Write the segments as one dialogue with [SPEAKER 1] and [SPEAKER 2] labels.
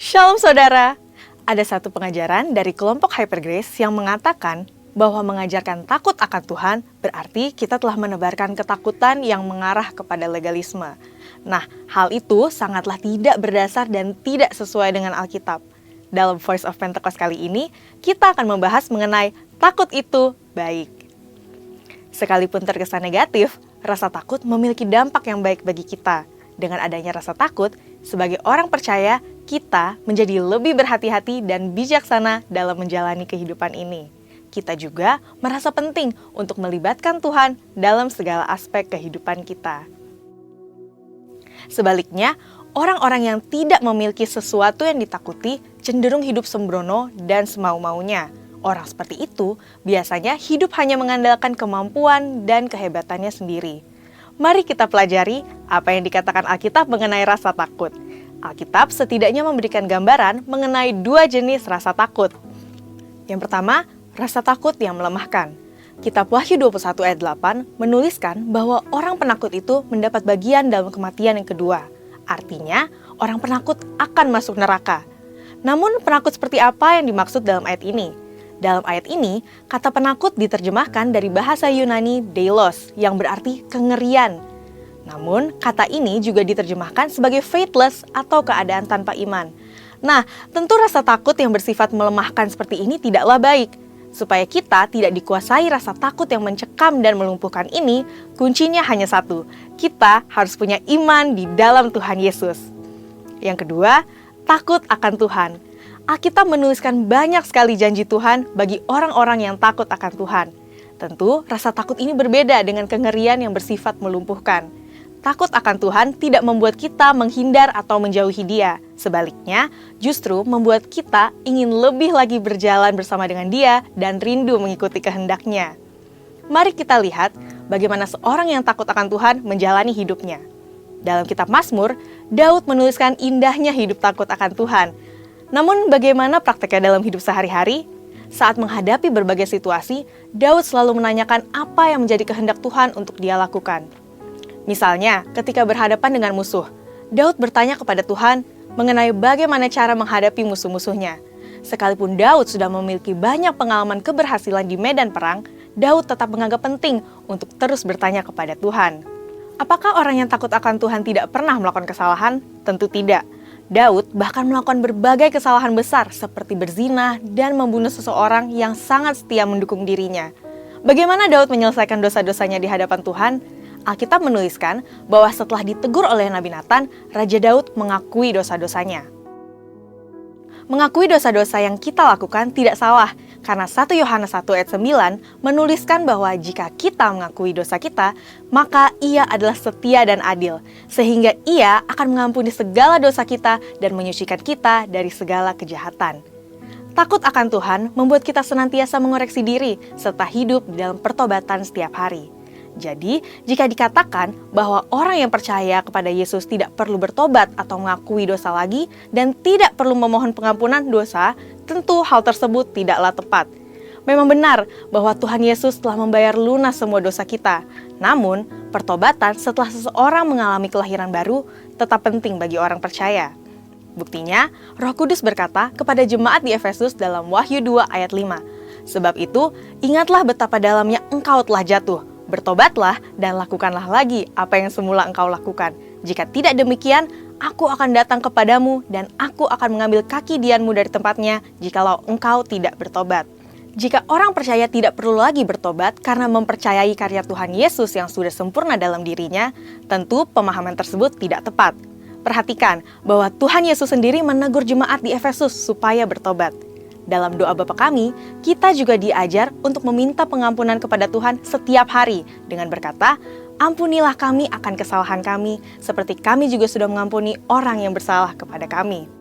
[SPEAKER 1] Shalom saudara, ada satu pengajaran dari kelompok Hypergrace yang mengatakan bahwa mengajarkan takut akan Tuhan berarti kita telah menebarkan ketakutan yang mengarah kepada legalisme. Nah, hal itu sangatlah tidak berdasar dan tidak sesuai dengan Alkitab. Dalam Voice of Pentecost kali ini, kita akan membahas mengenai takut itu baik. Sekalipun terkesan negatif, rasa takut memiliki dampak yang baik bagi kita. Dengan adanya rasa takut, sebagai orang percaya, kita menjadi lebih berhati-hati dan bijaksana dalam menjalani kehidupan ini. Kita juga merasa penting untuk melibatkan Tuhan dalam segala aspek kehidupan kita. Sebaliknya, orang-orang yang tidak memiliki sesuatu yang ditakuti cenderung hidup sembrono dan semau-maunya. Orang seperti itu biasanya hidup hanya mengandalkan kemampuan dan kehebatannya sendiri. Mari kita pelajari apa yang dikatakan Alkitab mengenai rasa takut. Alkitab setidaknya memberikan gambaran mengenai dua jenis rasa takut. Yang pertama, rasa takut yang melemahkan. Kitab Wahyu 21 ayat 8 menuliskan bahwa orang penakut itu mendapat bagian dalam kematian yang kedua. Artinya, orang penakut akan masuk neraka. Namun, penakut seperti apa yang dimaksud dalam ayat ini? Dalam ayat ini, kata penakut diterjemahkan dari bahasa Yunani deilos, yang berarti kengerian. Namun, kata ini juga diterjemahkan sebagai faithless atau keadaan tanpa iman. Nah, tentu rasa takut yang bersifat melemahkan seperti ini tidaklah baik. Supaya kita tidak dikuasai rasa takut yang mencekam dan melumpuhkan ini, kuncinya hanya satu. Kita harus punya iman di dalam Tuhan Yesus. Yang kedua, takut akan Tuhan. Alkitab menuliskan banyak sekali janji Tuhan bagi orang-orang yang takut akan Tuhan. Tentu, rasa takut ini berbeda dengan kengerian yang bersifat melumpuhkan. Takut akan Tuhan tidak membuat kita menghindar atau menjauhi Dia. Sebaliknya, justru membuat kita ingin lebih lagi berjalan bersama dengan Dia dan rindu mengikuti kehendak-Nya. Mari kita lihat bagaimana seorang yang takut akan Tuhan menjalani hidupnya. Dalam kitab Mazmur, Daud menuliskan indahnya hidup takut akan Tuhan. Namun bagaimana prakteknya dalam hidup sehari-hari? Saat menghadapi berbagai situasi, Daud selalu menanyakan apa yang menjadi kehendak Tuhan untuk dia lakukan. Misalnya, ketika berhadapan dengan musuh, Daud bertanya kepada Tuhan mengenai bagaimana cara menghadapi musuh-musuhnya. Sekalipun Daud sudah memiliki banyak pengalaman keberhasilan di medan perang, Daud tetap menganggap penting untuk terus bertanya kepada Tuhan. Apakah orang yang takut akan Tuhan tidak pernah melakukan kesalahan? Tentu tidak. Daud bahkan melakukan berbagai kesalahan besar seperti berzina dan membunuh seseorang yang sangat setia mendukung dirinya. Bagaimana Daud menyelesaikan dosa-dosanya di hadapan Tuhan? Alkitab menuliskan bahwa setelah ditegur oleh Nabi Nathan, Raja Daud mengakui dosa-dosanya. Mengakui dosa-dosa yang kita lakukan tidak salah, karena 1 Yohanes 1 ayat 9 menuliskan bahwa jika kita mengakui dosa kita, maka Ia adalah setia dan adil, sehingga Ia akan mengampuni segala dosa kita dan menyucikan kita dari segala kejahatan. Takut akan Tuhan membuat kita senantiasa mengoreksi diri, serta hidup di dalam pertobatan setiap hari. Jadi, jika dikatakan bahwa orang yang percaya kepada Yesus tidak perlu bertobat atau mengakui dosa lagi dan tidak perlu memohon pengampunan dosa, tentu hal tersebut tidaklah tepat. Memang benar bahwa Tuhan Yesus telah membayar lunas semua dosa kita. Namun, pertobatan setelah seseorang mengalami kelahiran baru tetap penting bagi orang percaya. Buktinya, Roh Kudus berkata kepada jemaat di Efesus dalam Wahyu 2 ayat 5, "Sebab itu, ingatlah betapa dalamnya engkau telah jatuh. Bertobatlah dan lakukanlah lagi apa yang semula engkau lakukan. Jika tidak demikian, aku akan datang kepadamu dan aku akan mengambil kaki dianmu dari tempatnya jikalau engkau tidak bertobat." Jika orang percaya tidak perlu lagi bertobat karena mempercayai karya Tuhan Yesus yang sudah sempurna dalam dirinya, tentu pemahaman tersebut tidak tepat. Perhatikan bahwa Tuhan Yesus sendiri menegur jemaat di Efesus supaya bertobat. Dalam doa Bapa kami, kita juga diajar untuk meminta pengampunan kepada Tuhan setiap hari dengan berkata, "Ampunilah kami akan kesalahan kami, seperti kami juga sudah mengampuni orang yang bersalah kepada kami."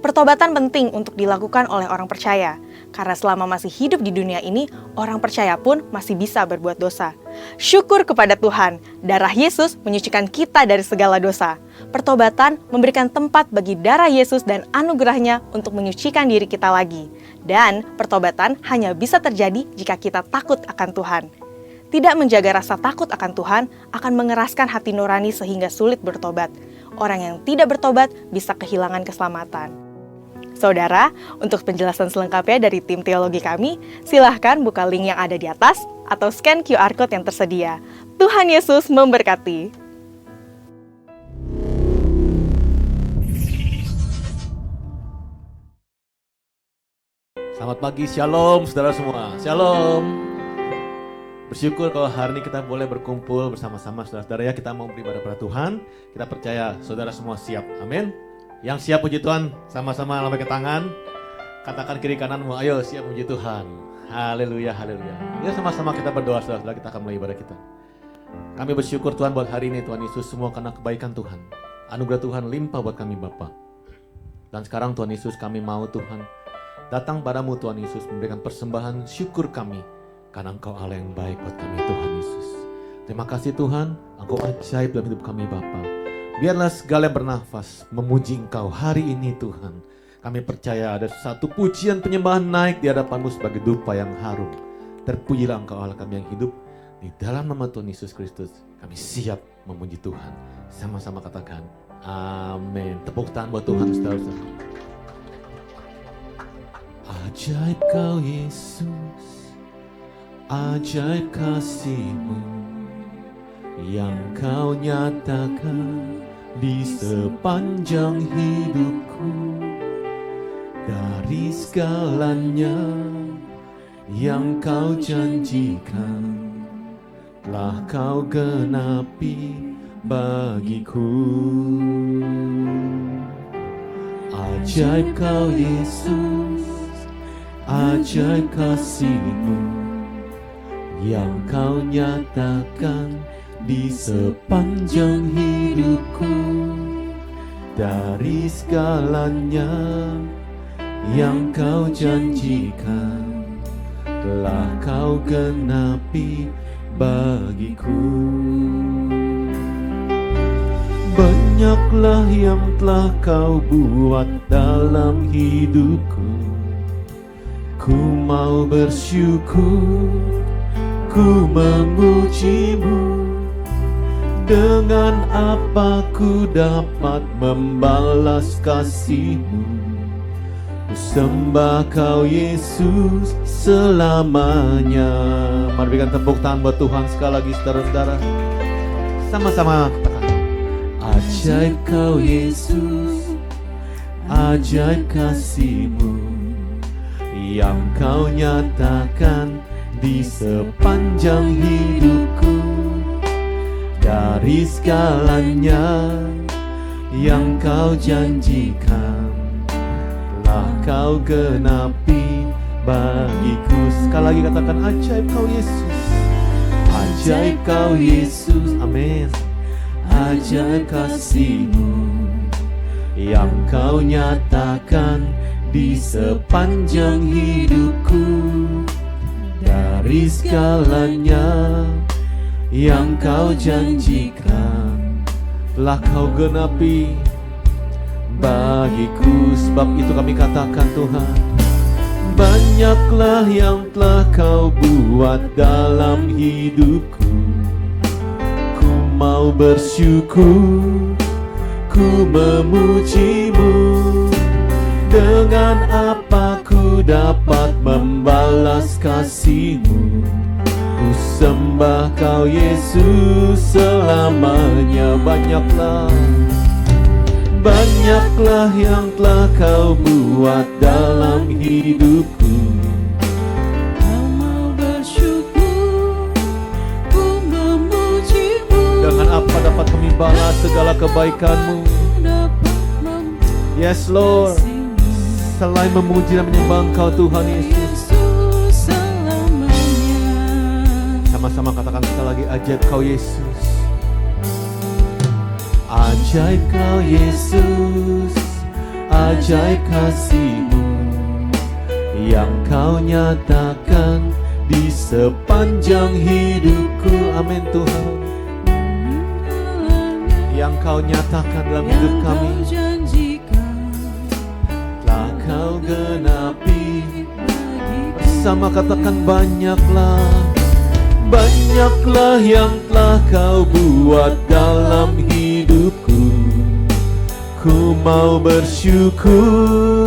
[SPEAKER 1] Pertobatan penting untuk dilakukan oleh orang percaya, karena selama masih hidup di dunia ini, orang percaya pun masih bisa berbuat dosa. Syukur kepada Tuhan, darah Yesus menyucikan kita dari segala dosa. Pertobatan memberikan tempat bagi darah Yesus dan anugerahnya untuk menyucikan diri kita lagi. Dan pertobatan hanya bisa terjadi jika kita takut akan Tuhan. Tidak menjaga rasa takut akan Tuhan akan mengeraskan hati nurani sehingga sulit bertobat. Orang yang tidak bertobat bisa kehilangan keselamatan. Saudara, untuk penjelasan selengkapnya dari tim teologi kami, silahkan buka link yang ada di atas atau scan QR Code yang tersedia. Tuhan Yesus memberkati.
[SPEAKER 2] Selamat pagi, shalom saudara semua, shalom. Bersyukur kalau hari ini kita boleh berkumpul bersama-sama saudara-saudara ya. Kita mau beribadah pada Tuhan, kita percaya saudara semua siap, amin. Yang siap puji Tuhan, sama-sama lambaikan tangan. Katakan kiri kananmu, ayo siap puji Tuhan. Haleluya, haleluya. Ya sama-sama kita berdoa saudara-saudara, kita akan mulai ibadah kita. Kami bersyukur Tuhan buat hari ini Tuhan Yesus, semua karena kebaikan Tuhan. Anugerah Tuhan limpah buat kami Bapa. Dan sekarang Tuhan Yesus kami mau Tuhan datang padamu Tuhan Yesus, memberikan persembahan syukur kami. Karena Engkau Allah yang baik buat kami Tuhan Yesus. Terima kasih Tuhan, Engkau ajaib dalam hidup kami Bapa. Biarlah segala yang bernafas memuji Engkau hari ini Tuhan. Kami percaya ada satu pujian penyembahan naik di hadapan-Mu sebagai dupa yang harum. Terpujilah Engkau Allah kami yang hidup. Di dalam nama Tuhan Yesus Kristus kami siap memuji Tuhan. Sama-sama katakan amin. Tepuk tangan buat Tuhan saudara-saudara. Ajaib Kau Yesus, ajaib kasih-Mu yang Kau nyatakan di sepanjang hidupku. Dari segalanya yang Kau janjikan telah Kau genapi bagiku. Ajaib Kau Yesus, ajaib kasih-Mu yang Kau nyatakan di sepanjang hidupku. Dari segalanya yang Kau janjikan telah Kau genapi bagiku. Banyaklah yang telah Kau buat dalam hidupku. Ku mau bersyukur, ku memuji-Mu. Dengan apa ku dapat membalas kasih-Mu? Ku sembah Kau Yesus selamanya. Mari berikan tepuk tangan buat Tuhan sekali lagi saudara-saudara. Sama-sama. Ajaib Kau Yesus, ajaib kasih-Mu yang Kau nyatakan di sepanjang hidupku. Dari segalanya yang Kau janjikan telah Kau genapi bagiku. Sekali lagi katakan ajaib Kau Yesus, ajaib Kau Yesus, amin. Ajaib kasih-Mu yang Kau nyatakan di sepanjang hidupku. Dari segalanya yang Kau janjikan telah Kau genapi bagiku. Sebab itu kami katakan Tuhan, banyaklah yang telah Kau buat dalam hidupku. Ku mau bersyukur, ku memuji-Mu. Dengan apa ku dapat membalas kasih-Mu? Ku sembah Kau Yesus selamanya. Banyaklah yang telah Kau buat dalam hidupku. Kau mau bersyukur, ku memuji-Mu. Dengan apa dapat kami balas segala kebaikan-Mu? Yes Lord, selain memuji dan menyembah Engkau Tuhan Yesus. Sama-sama katakan sekali lagi, ajaib Kau Yesus, ajaib Kau Yesus, ajaib kasih-Mu yang Kau nyatakan di sepanjang hidupku. Amin Tuhan. Yang Kau nyatakan dalam hidup kami telah Kau genapi. Bersama katakan banyaklah yang telah Kau buat dalam hidupku. Ku mau bersyukur,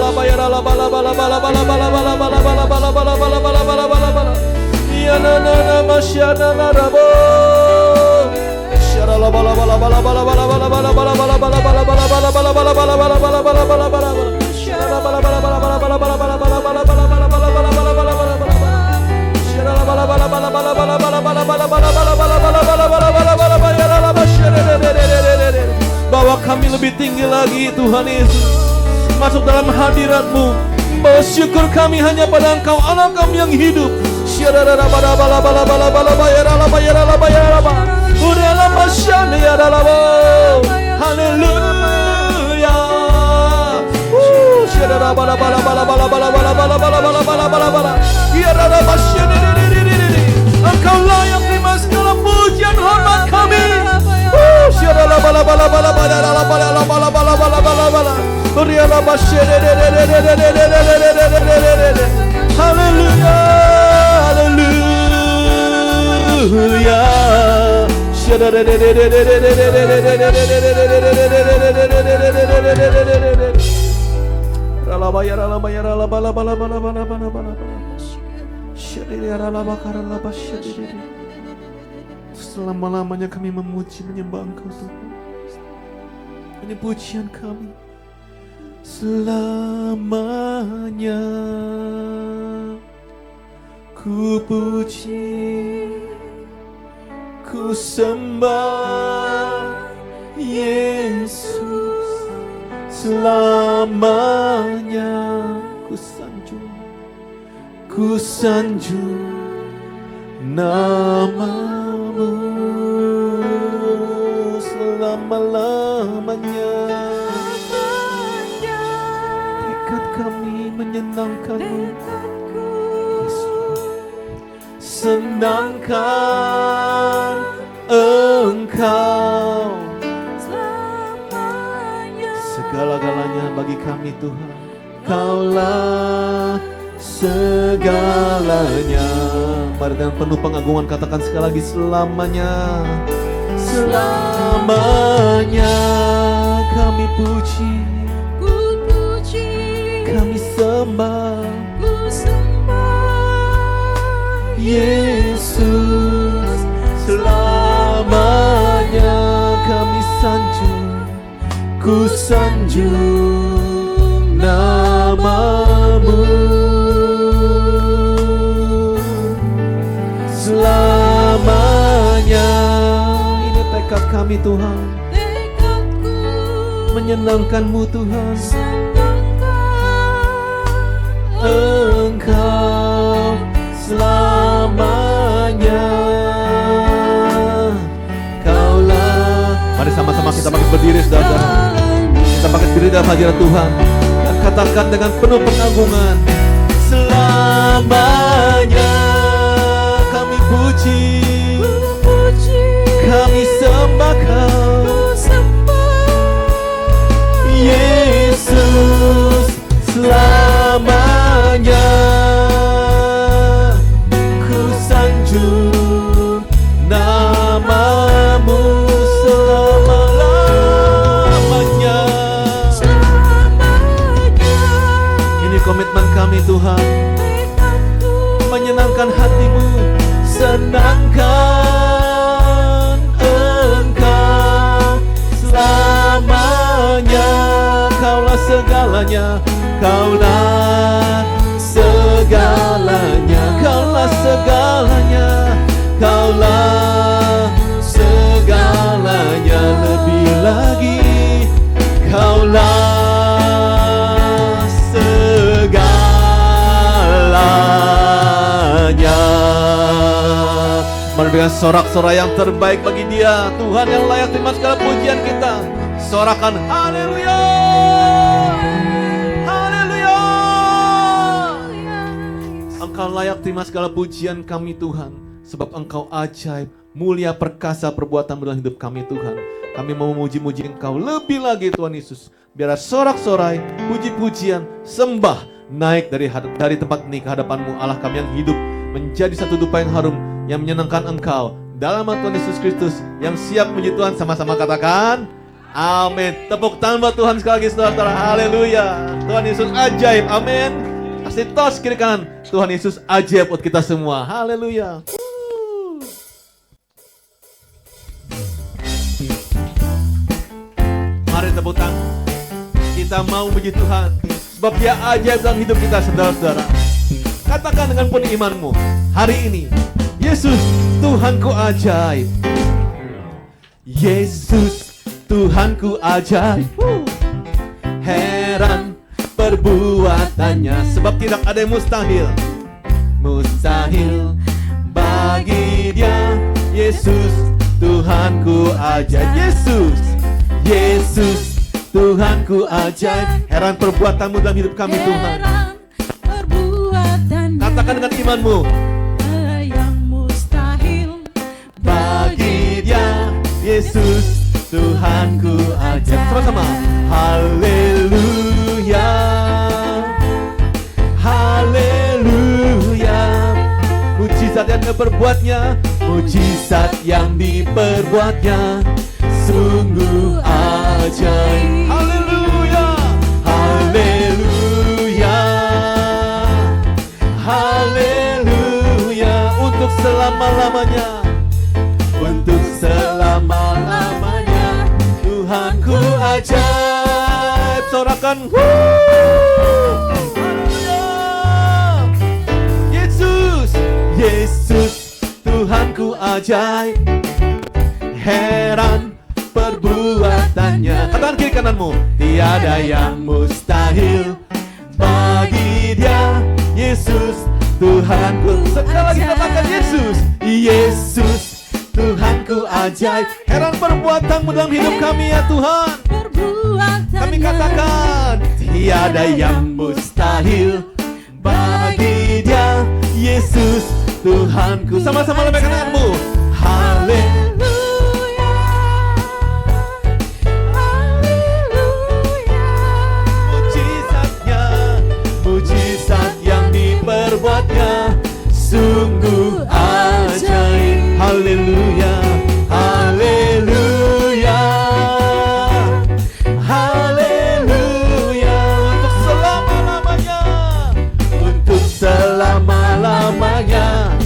[SPEAKER 2] Bawa kami lebih tinggi lagi Tuhan Yesus, masuk dalam hadirat-Mu. Bersyukur kami hanya pada Engkau, anak kami yang hidup. Haleluya. Engkau layak terima segala pujian hormat kami. Haleluya, haleluya. Selama-lamanya kami memuji menyembah Engkau Tuhan. Ini pujian kami. Selamanya ku puji, ku sembah Yesus. Selamanya ku sanjung namamu. Selama-lamanya tekad kami menyenangkanmu, senangkan Engkau. Segala-galanya bagi kami Tuhan, Kaulah segalanya. Mari dengan penuh pengagungan katakan sekali lagi, selamanya. Selamanya kami puji, kami sembah Yesus. Selamanya kami sanjung, ku sanjung namamu. Selamanya ini tekad kami Tuhan, menyenangkan-Mu Tuhan. Engkau selamanya. Kaulah. Mari sama-sama kita bangkit berdiri, saudara. Kita bangkit berdiri dalam hadirat Tuhan dan katakan dengan penuh pengagungan, selamanya kami puji, kami sembah Kau, Yesus. Selamanya ku sanjung namamu. Selama-lamanya. Ini komitmen kami Tuhan, menyenangkan hati-Mu, senangkan Engkau. Selamanya Kaulah segalanya, Kaulah segalanya, Kaulah segalanya, Kaulah segalanya. Lebih lagi, Kaulah segalanya. Mari dengan sorak-sorai yang terbaik bagi Dia, Tuhan yang layak terima segala pujian kita. Sorakan haleluya. Engkau layak terima segala pujian kami Tuhan, sebab Engkau ajaib, mulia, perkasa perbuatan dalam hidup kami Tuhan. Kami mau memuji-muji Engkau lebih lagi Tuhan Yesus. Biar sorak-sorai, puji-pujian, sembah naik dari tempat ini ke hadapan-Mu Allah kami yang hidup, menjadi satu dupa yang harum yang menyenangkan Engkau. Dalam nama Tuhan Yesus Kristus yang siap puji Tuhan, sama-sama katakan amin. Tepuk tangan buat Tuhan sekali lagi saudara-saudara. Haleluya. Tuhan Yesus ajaib. Amin. Kasih tos kiri kanan. Tuhan Yesus ajaib buat kita semua. Haleluya. Mari tepuk tangan. Kita mau puji Tuhan, sebab Dia ajaib dalam hidup kita saudara-saudara. Katakan dengan penuh imanmu, hari ini, Yesus Tuhanku ajaib. Yesus Tuhanku ajaib. Heran perbuatannya, sebab tidak ada yang mustahil. Mustahil bagi Dia. Yesus Tuhanku ajaib. Yesus Tuhanku ajaib. Heran perbuatanmu dalam hidup kami Tuhan. Katakan dengan imanmu,
[SPEAKER 3] yang mustahil
[SPEAKER 2] bagi Dia. Yesus Tuhanku ajaib. Sama-sama. Haleluya. Haleluya. Mujizat yang diperbuatnya, mujizat yang diperbuatnya sungguh ajaib. Haleluya. Haleluya. selama-lamanya. Untuk selama-lamanya Tuhanku ajaib. Sorakan Haleluya. Yesus, Yesus Tuhanku ajaib. Heran perbuatannya. Katakan kiri kananmu. Tiada yang mustahil bagi Dia. Yesus Tuhanku. Sekali lagi katakan Yesus. Yesus Tuhanku ajaib. Heran perbuatanmu dalam hidup kami ya Tuhan. Kami katakan tiada yang mustahil bagi Dia. Yesus Tuhanku. Sama-sama lambaikan tanganmu. Haleluya. Mujizatnya, mujizat yang diperbuatnya sungguh ajaib. Haleluya, haleluya, haleluya. Untuk selama-lamanya, untuk selama-lamanya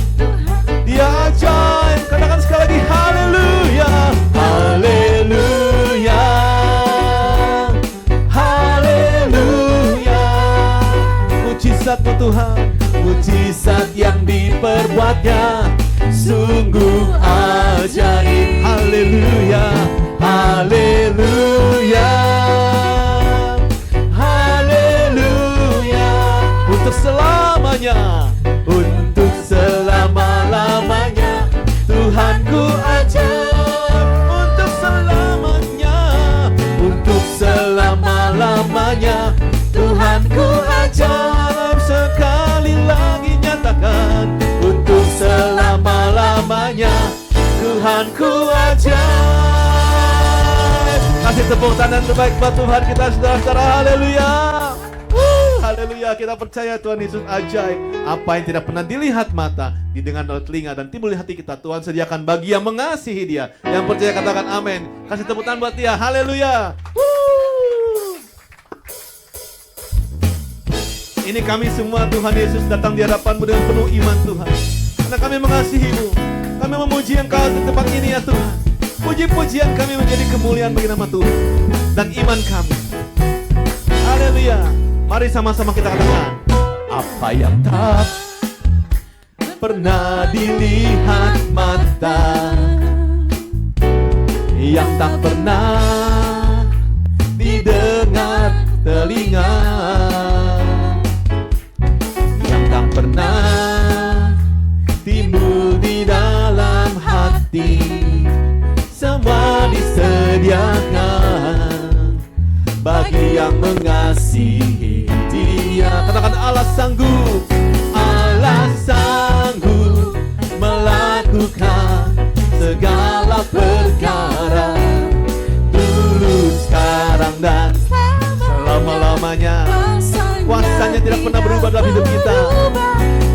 [SPEAKER 2] Dia ajaib. Katakan sekali lagi haleluya, haleluya, haleluya. Mujizat-Mu Tuhan, mujizat yang diperbuatnya sungguh ajaib. Haleluya, haleluya, haleluya. Untuk selamanya, untuk selama-lamanya Tuhanku ajaib. Untuk selamanya, untuk selama-lamanya Tuhanku ajaib. Sekali lagi nyatakan, untuk selama-lamanya Tuhanku ajaib. Kasih tepuk tangan terbaik buat Tuhan kita saudara-saudara. Haleluya. Haleluya, kita percaya Tuhan Yesus ajaib. Apa yang tidak pernah dilihat mata, didengar oleh telinga, dan timbul di hati kita, Tuhan sediakan bagi yang mengasihi Dia. Yang percaya katakan amin. Kasih tepuk tangan buat Dia. Haleluya. Ini kami semua Tuhan Yesus datang di hadapan-Mu dengan penuh iman Tuhan. Karena kami mengasihi-Mu. Kami memuji Engkau di tempat ini ya Tuhan. Puji-pujian kami menjadi kemuliaan bagi nama Tuhan dan iman kami. Haleluya. Mari sama-sama kita katakan, apa yang tak pernah dilihat mata, yang tak pernah didengar telinga, yang tak pernah timbul di dalam hati, semua disediakan bagi yang mengasihi Dia. Katakan Allah sanggup, Allah sanggup melakukan segala perkara, dulu, sekarang, dan selama-lamanya. Kuasanya tidak pernah berubah dalam hidup kita.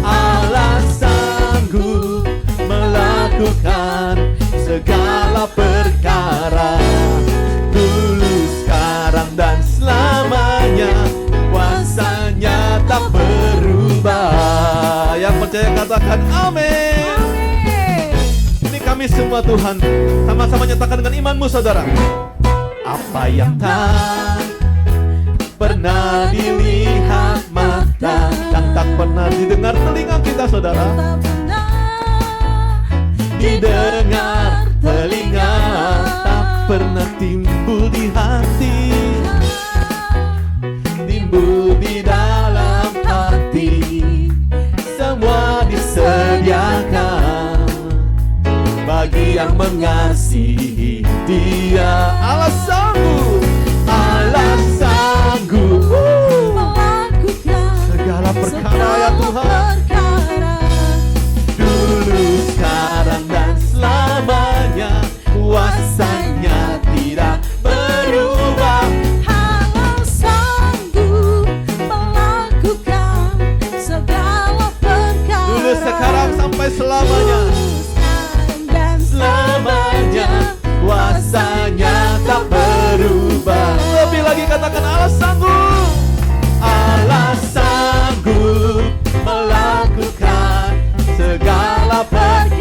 [SPEAKER 2] Allah sanggup melakukan segala perkara, dulu, sekarang, dan selamanya. Kuasanya tak berubah. Yang percaya katakan amin. Ini kami semua Tuhan, sama-sama nyatakan dengan imanmu saudara. Apa yang tak pernah dilihat mata, yang tak pernah didengar telinga kita saudara, didengar telinga, tak pernah timbul di hati, timbul di dalam hati, semua disediakan bagi yang mengasihi Dia. Allah sanggup, Allah sanggup melakukan segala perkara ya Tuhan, dulu, sekarang, dan selamanya. Kuasanya tidak berubah.
[SPEAKER 3] Allah sanggup melakukan segala perkara,
[SPEAKER 2] Dulu, sekarang, sampai selamanya.
[SPEAKER 3] dan
[SPEAKER 2] Selamanya kuasanya tak berubah. Lebih lagi katakan Allah sanggup, Allah sanggup melakukan segala perkara,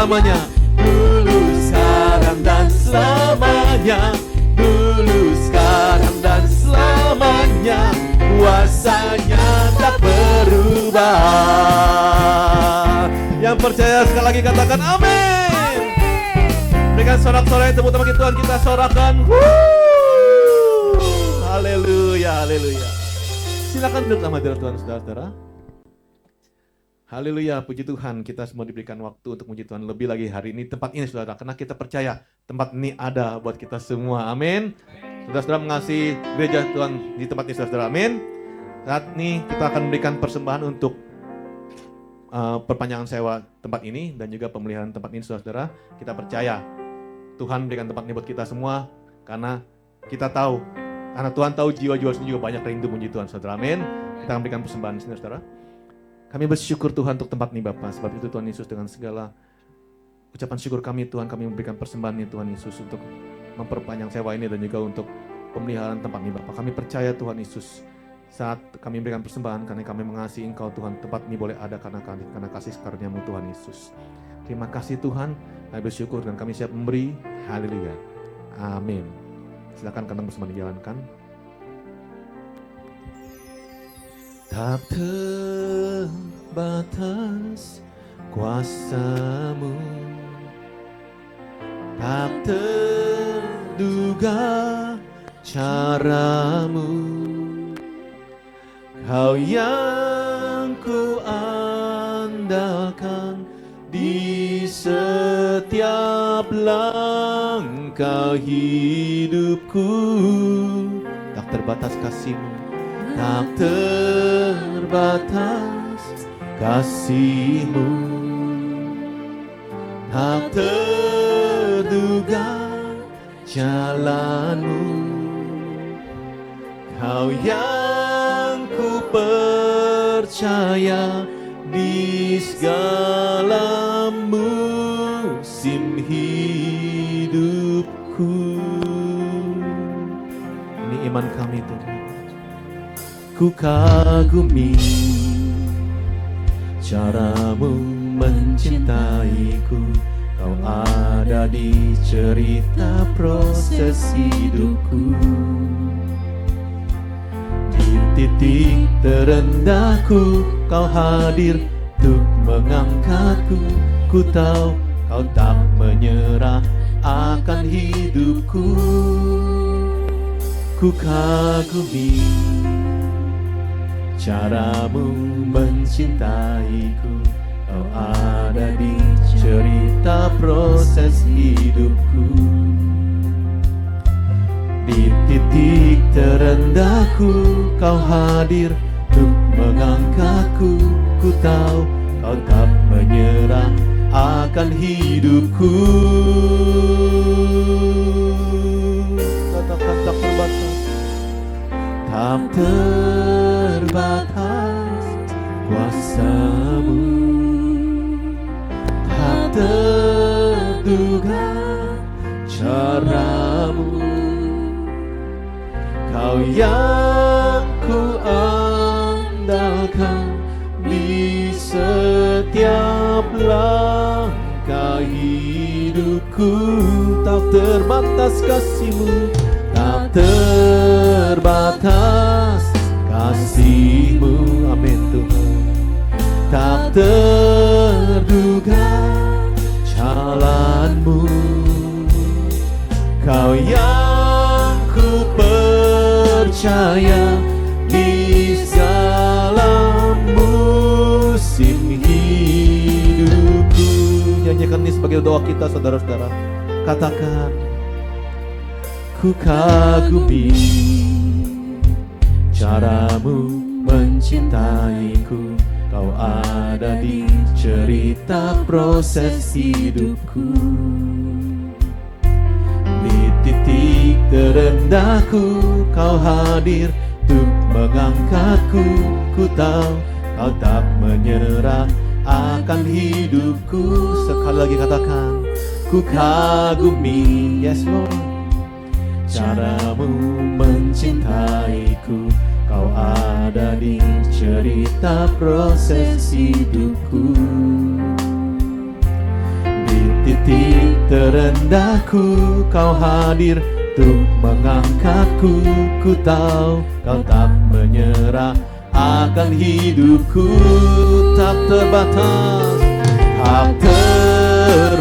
[SPEAKER 2] selamanya. Dulu, sekarang, dan selamanya. Dulu, sekarang, dan selamanya. Kuasanya tak berubah. Yang percaya sekali lagi katakan amin. Berikan sorak-sorai tepuk tangan Tuhan kita sorakan. Haleluya, haleluya. Silakan duduk nama Tuhan saudara-saudara. Haleluya, puji Tuhan, kita semua diberikan waktu untuk puji Tuhan lebih lagi hari ini, tempat ini saudara, karena kita percaya tempat ini ada buat kita semua, amin. Saudara-saudara mengasihi gereja Tuhan di tempat ini saudara, amin. Saat ini kita akan memberikan persembahan untuk perpanjangan sewa tempat ini dan juga pemeliharaan tempat ini saudara-saudara. Kita percaya Tuhan berikan tempat ini buat kita semua, karena kita tahu, karena Tuhan tahu jiwa-jiwa sini juga banyak rindu puji Tuhan saudara, amin. Kita akan berikan persembahan di sini saudara. Kami bersyukur Tuhan untuk tempat ini Bapa. Sebab itu Tuhan Yesus dengan segala ucapan syukur kami Tuhan, kami memberikan persembahan ini Tuhan Yesus untuk memperpanjang sewa ini dan juga untuk pemeliharaan tempat ini Bapa. Kami percaya Tuhan Yesus saat kami memberikan persembahan karena kami mengasihi Engkau Tuhan, tempat ini boleh ada karena kasih karunia-Mu Tuhan Yesus. Terima kasih Tuhan, kami bersyukur dan kami siap memberi. Haleluya. Amin. Silakan kantong bersama dijalankan. Tak terbatas kuasa-Mu, tak terduga cara-Mu. Kau yang ku andalkan di setiap langkah hidupku. Tak terbatas kasih-Mu, tak terbatas kasih-Mu, tak terduga jalan-Mu. Kau yang ku percaya di segala musim hidupku. Ini iman kami Tuhan. Ku kagumi cara-Mu mencintaiku. Kau ada di cerita proses hidupku. Di titik terendahku Kau hadir untuk mengangkatku. Ku tahu Kau tak menyerah akan hidupku. Ku kagumi cara-Mu mencintaiku. Kau ada di cerita proses hidupku. Di titik terendahku Kau hadir untuk mengangkatku. Ku tahu Kau tak menyerah akan hidupku. Katakan tak terbatas, tak terbatas kuasa-Mu, tak terduga cara-Mu. Kau yang ku andalkan di setiap langkah hidupku. Tak terbatas kasih-Mu, tak terbatas kasih-Mu. Amin Tuhan. Tak terduga jalan-Mu. Kau yang ku percaya di segala musim hidupku. Nyanyikan ini sebagai doa kita saudara-saudara. Katakan, ku kagumi cara-Mu mencintaiku. Kau ada di cerita proses hidupku. Di titik terendahku Kau hadir untuk mengangkatku. Ku tahu Kau tak menyerah akan hidupku. Sekali lagi katakan, ku kagumi, yes Lord, cara-Mu mencintaiku. Kau ada di cerita proses hidupku. Di terendahku kau hadir untuk mengangkatku. Ku tahu kau tak menyerah akan hidupku. Tak terbatas, tak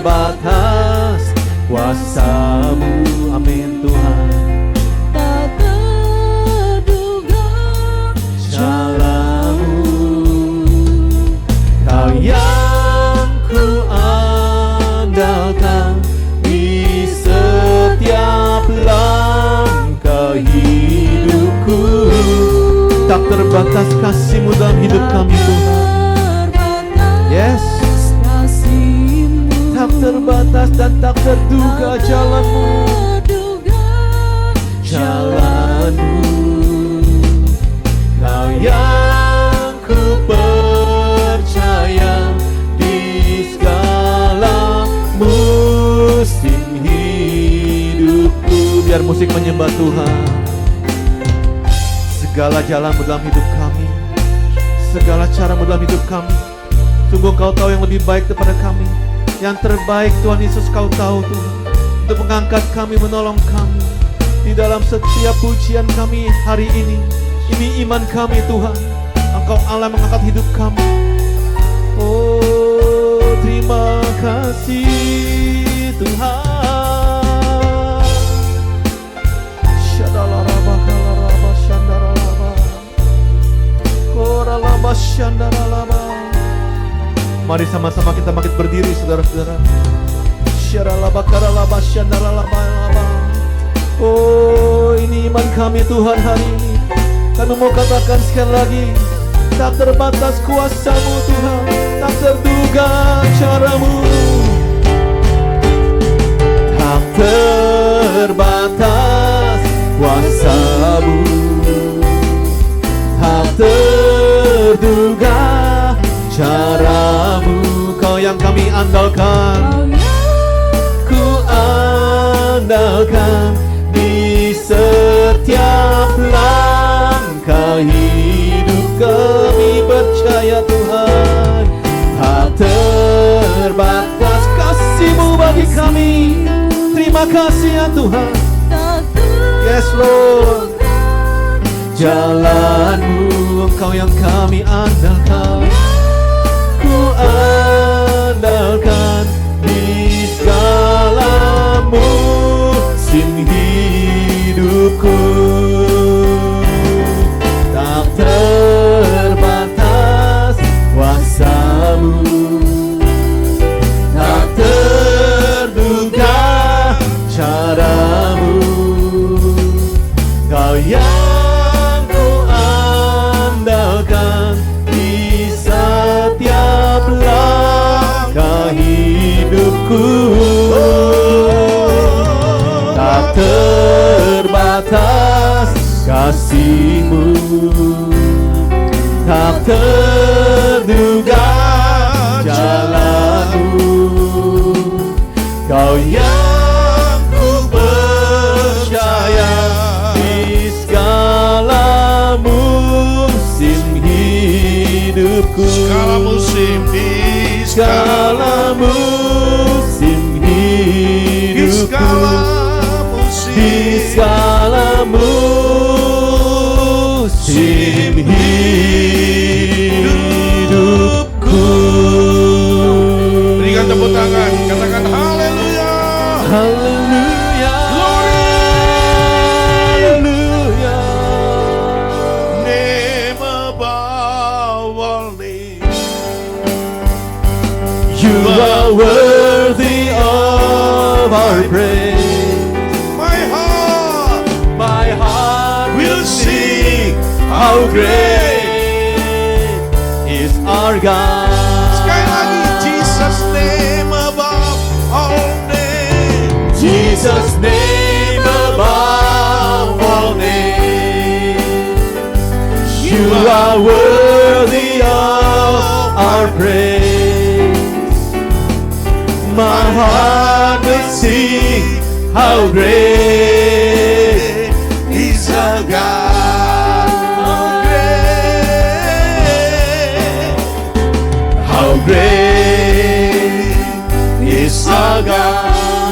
[SPEAKER 2] terbatas kuasamu. Amin Tuhan.
[SPEAKER 3] Tak terduga
[SPEAKER 2] Caramu, kau yang ku andalkan di setiap langkah hidupku. Tak terbatas kasih-Mu dalam hidup kami Tuhan. Yes.
[SPEAKER 3] kasih-Mu,
[SPEAKER 2] Tak terbatas dan tak terduga jalan-Mu. Jalan-Mu, kau yang ku percaya di segala musim hidupku. Biar musik menyembah Tuhan. Segala jalan-Mu dalam hidup kami, segala cara-Mu dalam hidup kami, sungguh Kau tahu yang lebih baik daripada kami. Yang terbaik Tuhan Yesus Kau tahu Tuhan, untuk mengangkat kami, menolong kami di dalam setiap pujian kami hari ini. Ini iman kami Tuhan, Engkau Allah mengangkat hidup kami. Oh terima kasih Tuhan. Syadalarabakalaraba syandaralaba, koralaba syandaralaba. Mari sama-sama kita bangkit berdiri saudara-saudara. Syaralabakaralaba syandaralaba. Oh ini iman kami Tuhan hari ini. Kami mau katakan sekali lagi, tak terbatas kuasa-Mu Tuhan, tak terduga cara-Mu. Tak terbatas kuasa-Mu, tak terduga cara-Mu. Kau yang kami andalkan, ku andalkan di setiap langkah hidup kami. Percaya Tuhan, tak terbatas kasih-Mu bagi kami. Terima kasih ya Tuhan. Yes Lord, jalan-Mu Engkau yang kami andalkan. Ku andalkan di segala musim hidupku. Tak terbatas kuasa-Mu, tak terduga cara-Mu. Kau yang ku andalkan di setiap langkah hidupku. Tak terbatas kasih-Mu, tak terduga jalan-Mu. Kau yang ku percaya di segala musim hidupku.
[SPEAKER 4] Segala musim di
[SPEAKER 2] Segala musim hidupku. Di segala musim hidupku.
[SPEAKER 4] Berikan tepuk tangan, katakan haleluya.
[SPEAKER 2] Haleluya. Haleluya.
[SPEAKER 4] Name above all names.
[SPEAKER 2] You are worthy of our praise. My heart will sing how great is our God.
[SPEAKER 4] Sekali lagi, Jesus name above all names.
[SPEAKER 2] Jesus name above all names. You are worthy of our praise. My heart will sing how great is our God. How great is our God.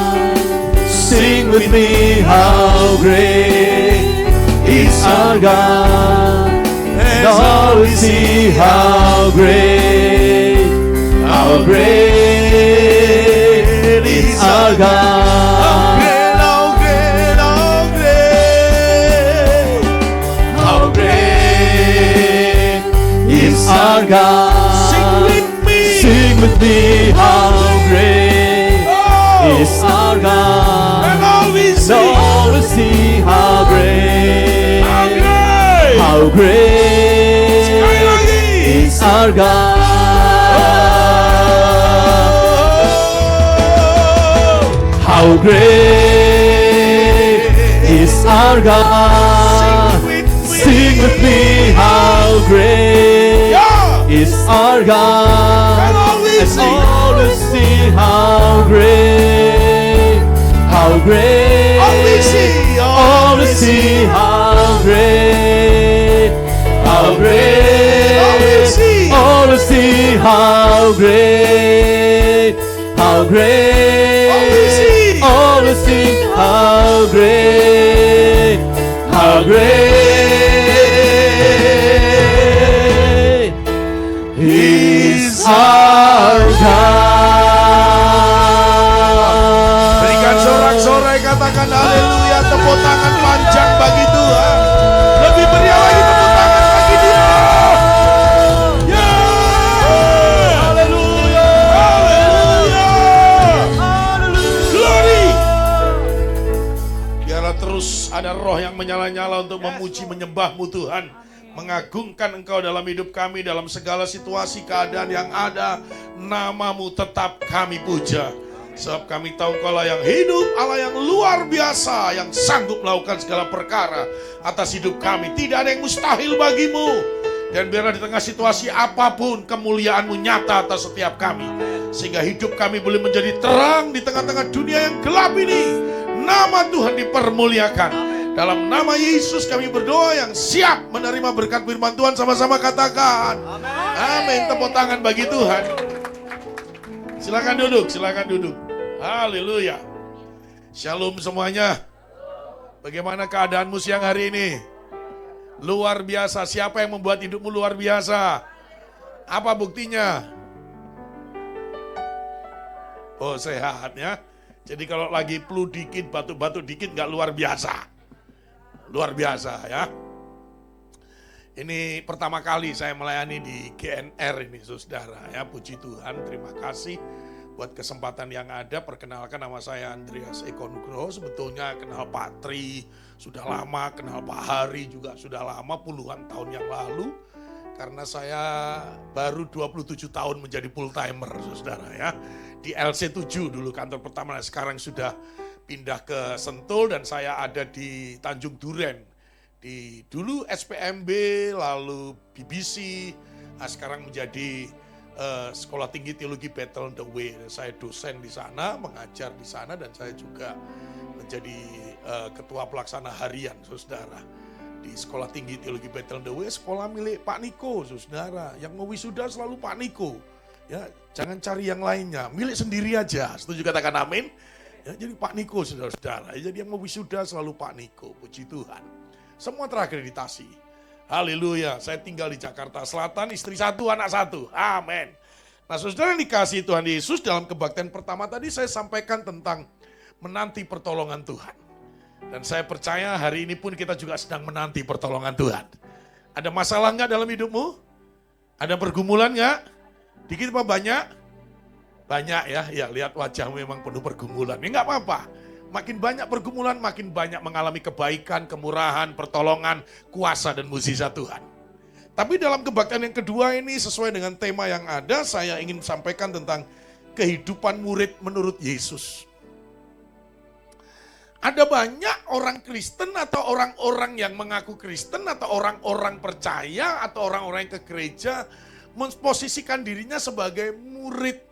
[SPEAKER 2] with me how great is our God. Now we see how great is our God.
[SPEAKER 4] How great, how great, how great, how great.
[SPEAKER 2] Is our God.
[SPEAKER 4] Sing with me,
[SPEAKER 2] how great is our God.
[SPEAKER 4] and all we see,
[SPEAKER 2] Now we see how great,
[SPEAKER 4] how great, Sekali lagi.
[SPEAKER 2] is our God. How great is our God. Sing with me, how great is our God.
[SPEAKER 4] And all we
[SPEAKER 2] And
[SPEAKER 4] see,
[SPEAKER 2] all we see how great,
[SPEAKER 4] all we see,
[SPEAKER 2] all we see how great,
[SPEAKER 4] all we see,
[SPEAKER 2] all we see how great,
[SPEAKER 4] all we see,
[SPEAKER 2] all we see how great, is our God.
[SPEAKER 4] Berikan sorak-sorai, katakan haleluya, tepuk tangan panjang bagi Tuhan. Lebih meriah lagi tepuk tangan bagi Dia. Ya, haleluya, haleluya, glory. Biarlah terus ada roh yang menyala-nyala untuk memuji menyembah-Mu Tuhan. Mengagungkan Engkau dalam hidup kami, dalam segala situasi keadaan yang ada. Nama-Mu tetap kami puja. Sebab kami tahu Engkau lah yang hidup, Allah yang luar biasa, yang sanggup melakukan segala perkara atas hidup kami. Tidak ada yang mustahil bagi-Mu. Dan biarlah di tengah situasi apapun, kemuliaan-Mu nyata atas setiap kami. Sehingga hidup kami boleh menjadi terang di tengah-tengah dunia yang gelap ini. Nama Tuhan dipermuliakan. Dalam nama Yesus kami berdoa, yang siap menerima berkat firman Tuhan sama-sama katakan amin. Tepuk tangan bagi Tuhan. Silakan duduk, silakan duduk. Haleluya. Shalom semuanya. Bagaimana keadaanmu siang hari ini? Luar biasa. Siapa yang membuat hidupmu luar biasa? Apa buktinya? Oh, sehat ya. Jadi kalau lagi flu dikit, batuk-batuk dikit gak luar biasa. Luar biasa ya. Ini pertama kali saya melayani di GNR ini saudara ya. Puji Tuhan, terima kasih buat kesempatan yang ada. Perkenalkan, nama saya Andreas Eko Nugroho. Sebetulnya kenal Pak Tri sudah lama, kenal Pak Hari juga sudah lama, puluhan tahun yang lalu. Karena saya baru 27 tahun menjadi full timer saudara ya. Di LC7 dulu kantor pertama, sekarang sudah pindah ke Sentul dan saya ada di Tanjung Duren. Di dulu SPMB, lalu BBC, sekarang menjadi Sekolah Tinggi Teologi Battle the Way. Saya dosen di sana, mengajar di sana, dan saya juga menjadi ketua pelaksana harian saudara. Di Sekolah Tinggi Teologi Battle the Way, sekolah milik Pak Niko saudara. Yang mau wisuda selalu Pak Niko. Ya, jangan cari yang lainnya, milik sendiri aja. Setuju, katakan amin. Ya, jadi Pak Niko saudara-saudara. Jadi yang mau wisuda selalu Pak Niko. Puji Tuhan. Semua terakreditasi. Haleluya. Saya tinggal di Jakarta Selatan, istri 1, anak 1. Amin. Nah saudara yang dikasihi Tuhan Yesus, dalam kebaktian pertama tadi saya sampaikan tentang menanti pertolongan Tuhan. Dan saya percaya hari ini pun kita juga sedang menanti pertolongan Tuhan. Ada masalah enggak dalam hidupmu? Ada pergumulan enggak? Dikit apa banyak? Banyak ya, ya lihat wajahmu memang penuh pergumulan. Ya enggak apa-apa. Makin banyak pergumulan, makin banyak mengalami kebaikan, kemurahan, pertolongan, kuasa dan mukjizat Tuhan. Tapi dalam kebaktian yang kedua ini sesuai dengan tema yang ada, saya ingin sampaikan tentang kehidupan murid menurut Yesus. Ada banyak orang Kristen atau orang-orang yang mengaku Kristen atau orang-orang percaya atau orang-orang yang ke gereja memposisikan dirinya sebagai murid.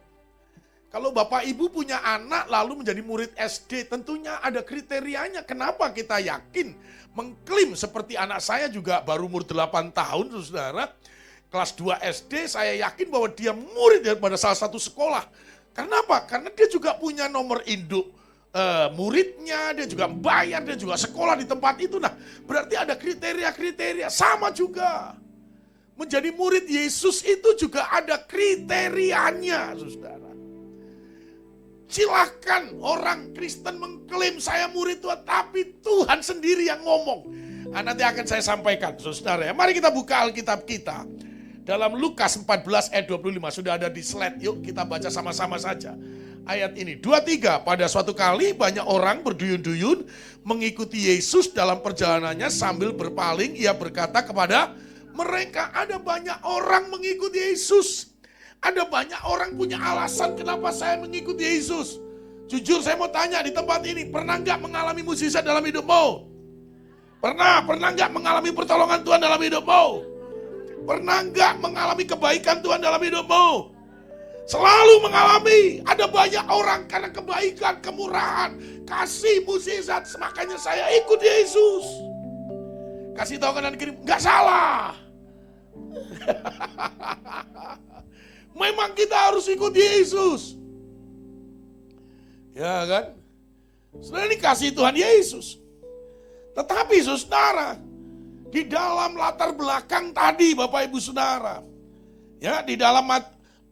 [SPEAKER 4] Kalau Bapak Ibu punya anak lalu menjadi murid SD, tentunya ada kriterianya. Kenapa kita yakin mengklaim seperti anak saya juga baru umur 8 tahun, saudara. Kelas 2 SD, saya yakin bahwa dia murid daripada salah satu sekolah. Kenapa? Karena dia juga punya nomor induk muridnya, dia juga bayar, dia juga sekolah di tempat itu. Nah, berarti ada kriteria-kriteria. Sama juga. Menjadi murid Yesus itu juga ada kriterianya, saudara. Silahkan orang Kristen mengklaim saya murid Tuhan, tapi Tuhan sendiri yang ngomong. Nah, nanti akan saya sampaikan, saudara. Mari kita buka Alkitab kita. Dalam Lukas 14 ayat 25, sudah ada di slide. Yuk kita baca sama-sama saja. Ayat ini, 23, pada suatu kali banyak orang berduyun-duyun mengikuti Yesus dalam perjalanannya sambil berpaling. Ia berkata kepada mereka, ada banyak orang mengikuti Yesus. Ada banyak orang punya alasan kenapa saya mengikuti Yesus. Jujur saya mau tanya di tempat ini, pernah nggak mengalami mukjizat dalam hidupmu? Pernah nggak mengalami pertolongan Tuhan dalam hidupmu? Pernah nggak mengalami kebaikan Tuhan dalam hidupmu? Selalu mengalami. Ada banyak orang karena kebaikan, kemurahan, kasih, mukjizat. Makanya saya ikut Yesus. Kasih tahu kanan kiri, nggak salah. Memang kita harus ikut Yesus. Ya kan? Saudara, ini kasih Tuhan Yesus. Tetapi saudara, di dalam latar belakang tadi Bapak Ibu Saudara, ya, di dalam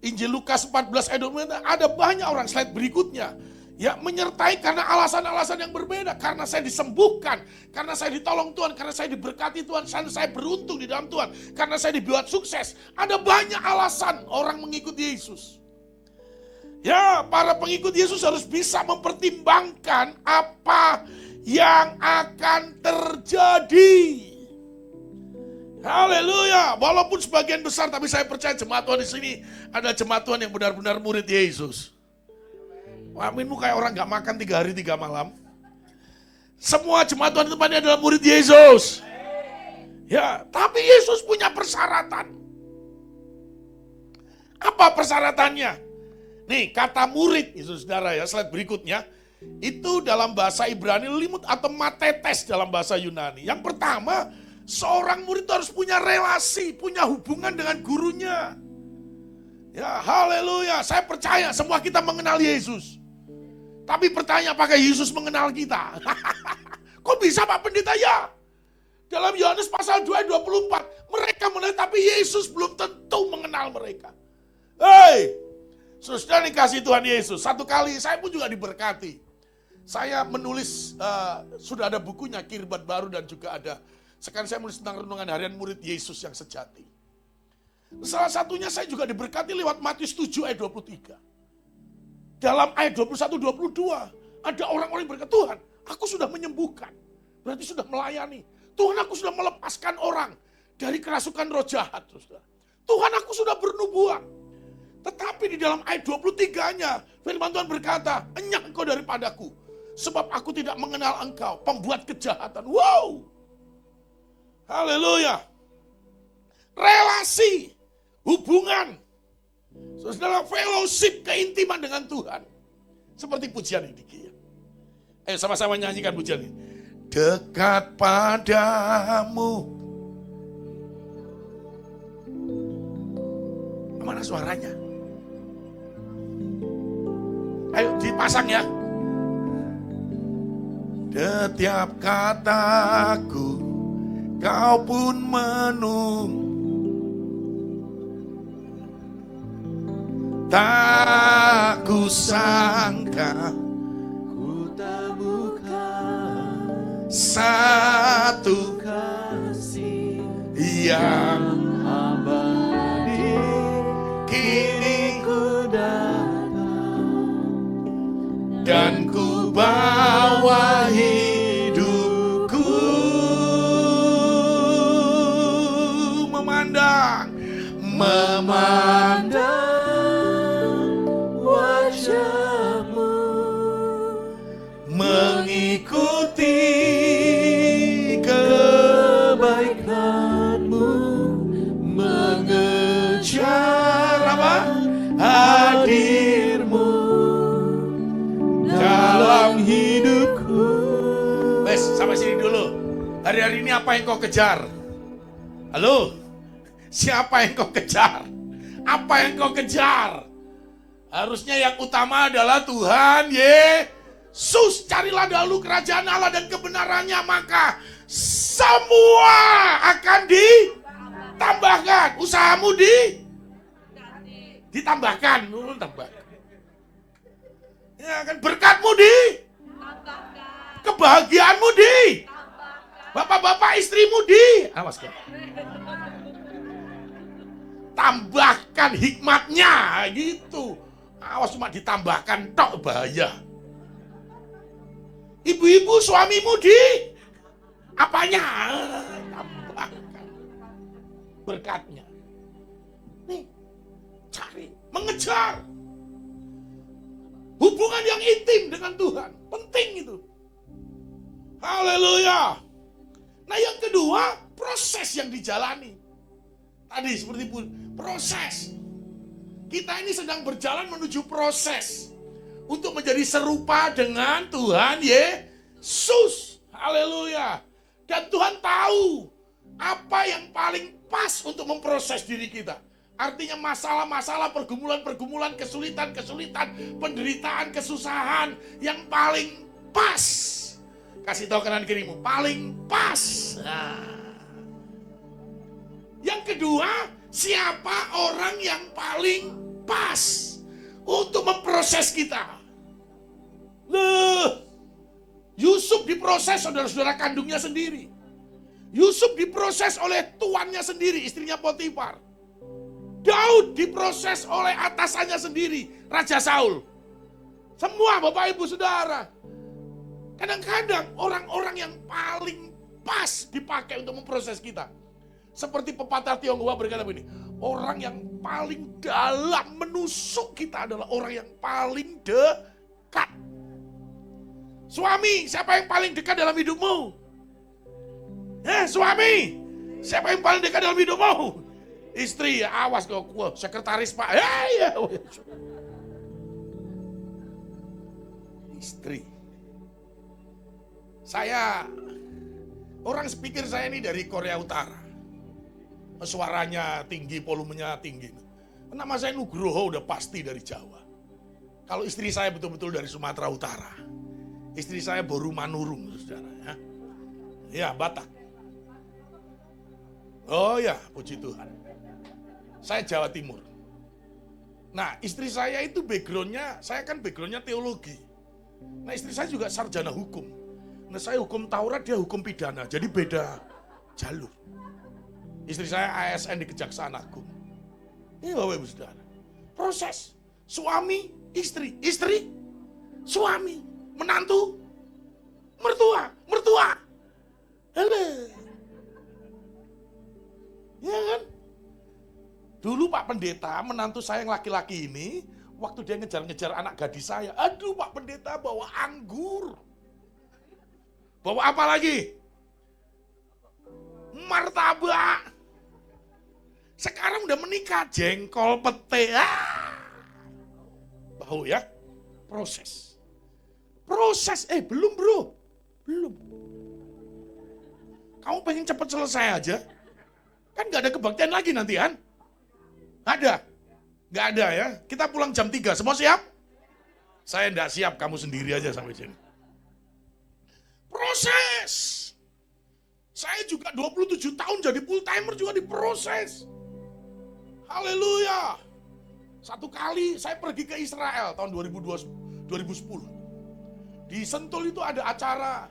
[SPEAKER 4] Injil Lukas 14 ayat 20 ada banyak orang, slide berikutnya, ya, menyertai karena alasan-alasan yang berbeda. Karena saya disembuhkan, karena saya ditolong Tuhan, karena saya diberkati Tuhan, karena saya beruntung di dalam Tuhan, karena saya dibuat sukses. Ada banyak alasan orang mengikuti Yesus. Ya, para pengikut Yesus harus bisa mempertimbangkan apa yang akan terjadi. Haleluya. Walaupun sebagian besar, tapi saya percaya jemaat Tuhan di sini ada jemaat Tuhan yang benar-benar murid Yesus. Aminmu kayak orang gak makan 3 hari 3 malam. Semua jemaat Tuhan di tempat ini adalah murid Yesus. Ya, tapi Yesus punya persyaratan. Apa persyaratannya? Nih, kata murid, itu saudara ya, slide berikutnya. Itu dalam bahasa Ibrani limut atau matetes dalam bahasa Yunani. Yang pertama, seorang murid harus punya relasi, punya hubungan dengan gurunya. Ya, haleluya. Saya percaya semua kita mengenal Yesus. Tapi pertanyaan, apakah Yesus mengenal kita? Kok bisa Pak Pendeta? Ya. Dalam Yohanes pasal 2 ayat 24, mereka mengenal tapi Yesus belum tentu mengenal mereka. Hei, saudara dikasih Tuhan Yesus. Satu kali saya pun juga diberkati. Saya menulis, sudah ada bukunya, Kirbat Baru, dan juga ada, sekarang saya menulis tentang renungan harian murid Yesus yang sejati. Salah satunya saya juga diberkati lewat Matius 7 ayat 23. Dalam ayat 21-22, ada orang-orang yang berkata, Tuhan, aku sudah menyembuhkan. Berarti sudah melayani. Tuhan, aku sudah melepaskan orang dari kerasukan roh jahat. Tuhan, aku sudah bernubuat. Tetapi di dalam ayat 23-nya, firman Tuhan berkata, enyak engkau daripadaku, sebab aku tidak mengenal engkau, pembuat kejahatan. Wow! Haleluya! Relasi, hubungan, saudara, fellowship, keintiman dengan Tuhan. Seperti pujian ini. Ayo sama-sama nyanyikan pujian ini. Dekat padamu. Mana suaranya? Ayo dipasang ya. Setiap kataku kau pun menung. Tak kusangka
[SPEAKER 2] Ku tak buka
[SPEAKER 4] satu
[SPEAKER 2] kasih
[SPEAKER 4] yang
[SPEAKER 2] abadi.
[SPEAKER 4] kini
[SPEAKER 2] Ku datang
[SPEAKER 4] dan ku bawa hidupku memandang
[SPEAKER 2] wajahmu,
[SPEAKER 4] mengikuti
[SPEAKER 2] kebaikanmu, mengejar
[SPEAKER 4] apa?
[SPEAKER 2] hadirmu dalam hidupku.
[SPEAKER 4] Wes, sampai sini dulu. Hari-hari ini apa yang kau kejar? Halo? Siapa yang kau kejar? Apa yang kau kejar? Harusnya yang utama adalah Tuhan Carilah dahulu kerajaan Allah dan kebenarannya, maka semua akan ditambahkan. Usahamu ditambahkan. Ya kan, berkatmu kebahagiaanmu bapak-bapak istrimu awas kan. Tambahkan hikmatnya gitu. Awas cuma ditambahkan tok, bahaya. Ibu-ibu suamimu apanya? Tambahkan berkatnya. Nih, cari, mengejar hubungan yang intim dengan Tuhan. Penting itu. Haleluya. Nah, yang kedua, proses yang dijalani. Tadi seperti proses. Kita ini sedang berjalan menuju proses untuk menjadi serupa dengan Tuhan Yesus. Haleluya. Dan Tuhan tahu apa yang paling pas untuk memproses diri kita. Artinya masalah-masalah, pergumulan-pergumulan, kesulitan-kesulitan, penderitaan, kesusahan yang paling pas. Kasih tahu kanan kirimu, paling pas. Nah. Yang kedua, siapa orang yang paling pas untuk memproses kita? Yusuf diproses saudara-saudara kandungnya sendiri. Yusuf diproses oleh tuannya sendiri, istrinya Potifar. Daud diproses oleh atasannya sendiri, Raja Saul. Semua Bapak Ibu Saudara. Kadang-kadang orang-orang yang paling pas dipakai untuk memproses kita. Seperti pepatah Tionghoa berkata begini, orang yang paling dalam menusuk kita adalah orang yang paling dekat. Suami, siapa yang paling dekat dalam hidupmu? Suami, siapa yang paling dekat dalam hidupmu? Istri, awas kau, sekretaris Pak. Istri. Orang pikir saya ini dari Korea Utara. Suaranya tinggi, volumenya tinggi. Nama saya Nugroho udah pasti dari Jawa. Kalau istri saya betul-betul dari Sumatera Utara. Istri saya Boru Manurung, saudara. Ya, Batak. Oh ya, puji Tuhan. Saya Jawa Timur. Nah, istri saya itu backgroundnya, saya kan backgroundnya teologi. Nah, istri saya juga sarjana hukum. Nah, saya hukum Taurat, dia hukum pidana. Jadi beda jalur. Istri saya ASN di Kejaksaan Agung. Ini Bapak Ibu Saudara. Proses. Suami, istri. Istri, suami. Menantu, mertua. Mertua. Halo. Ya kan? Dulu Pak Pendeta, menantu saya yang laki-laki ini, waktu dia ngejar-ngejar anak gadis saya. Aduh Pak Pendeta bawa anggur. Bawa apa lagi? Martabak. Sekarang udah menikah, jengkol, pete. Tahu ya? Proses. Proses, belum bro. Belum. Kamu pengen cepat selesai aja? Kan gak ada kebaktian lagi nanti kan? Ada? Gak ada ya? Kita pulang jam 3, semua siap? Saya gak siap, kamu sendiri aja sampai sini. Proses. Saya juga 27 tahun jadi full timer juga diproses. Haleluya. Satu kali saya pergi ke Israel tahun 2010. Di Sentul itu ada acara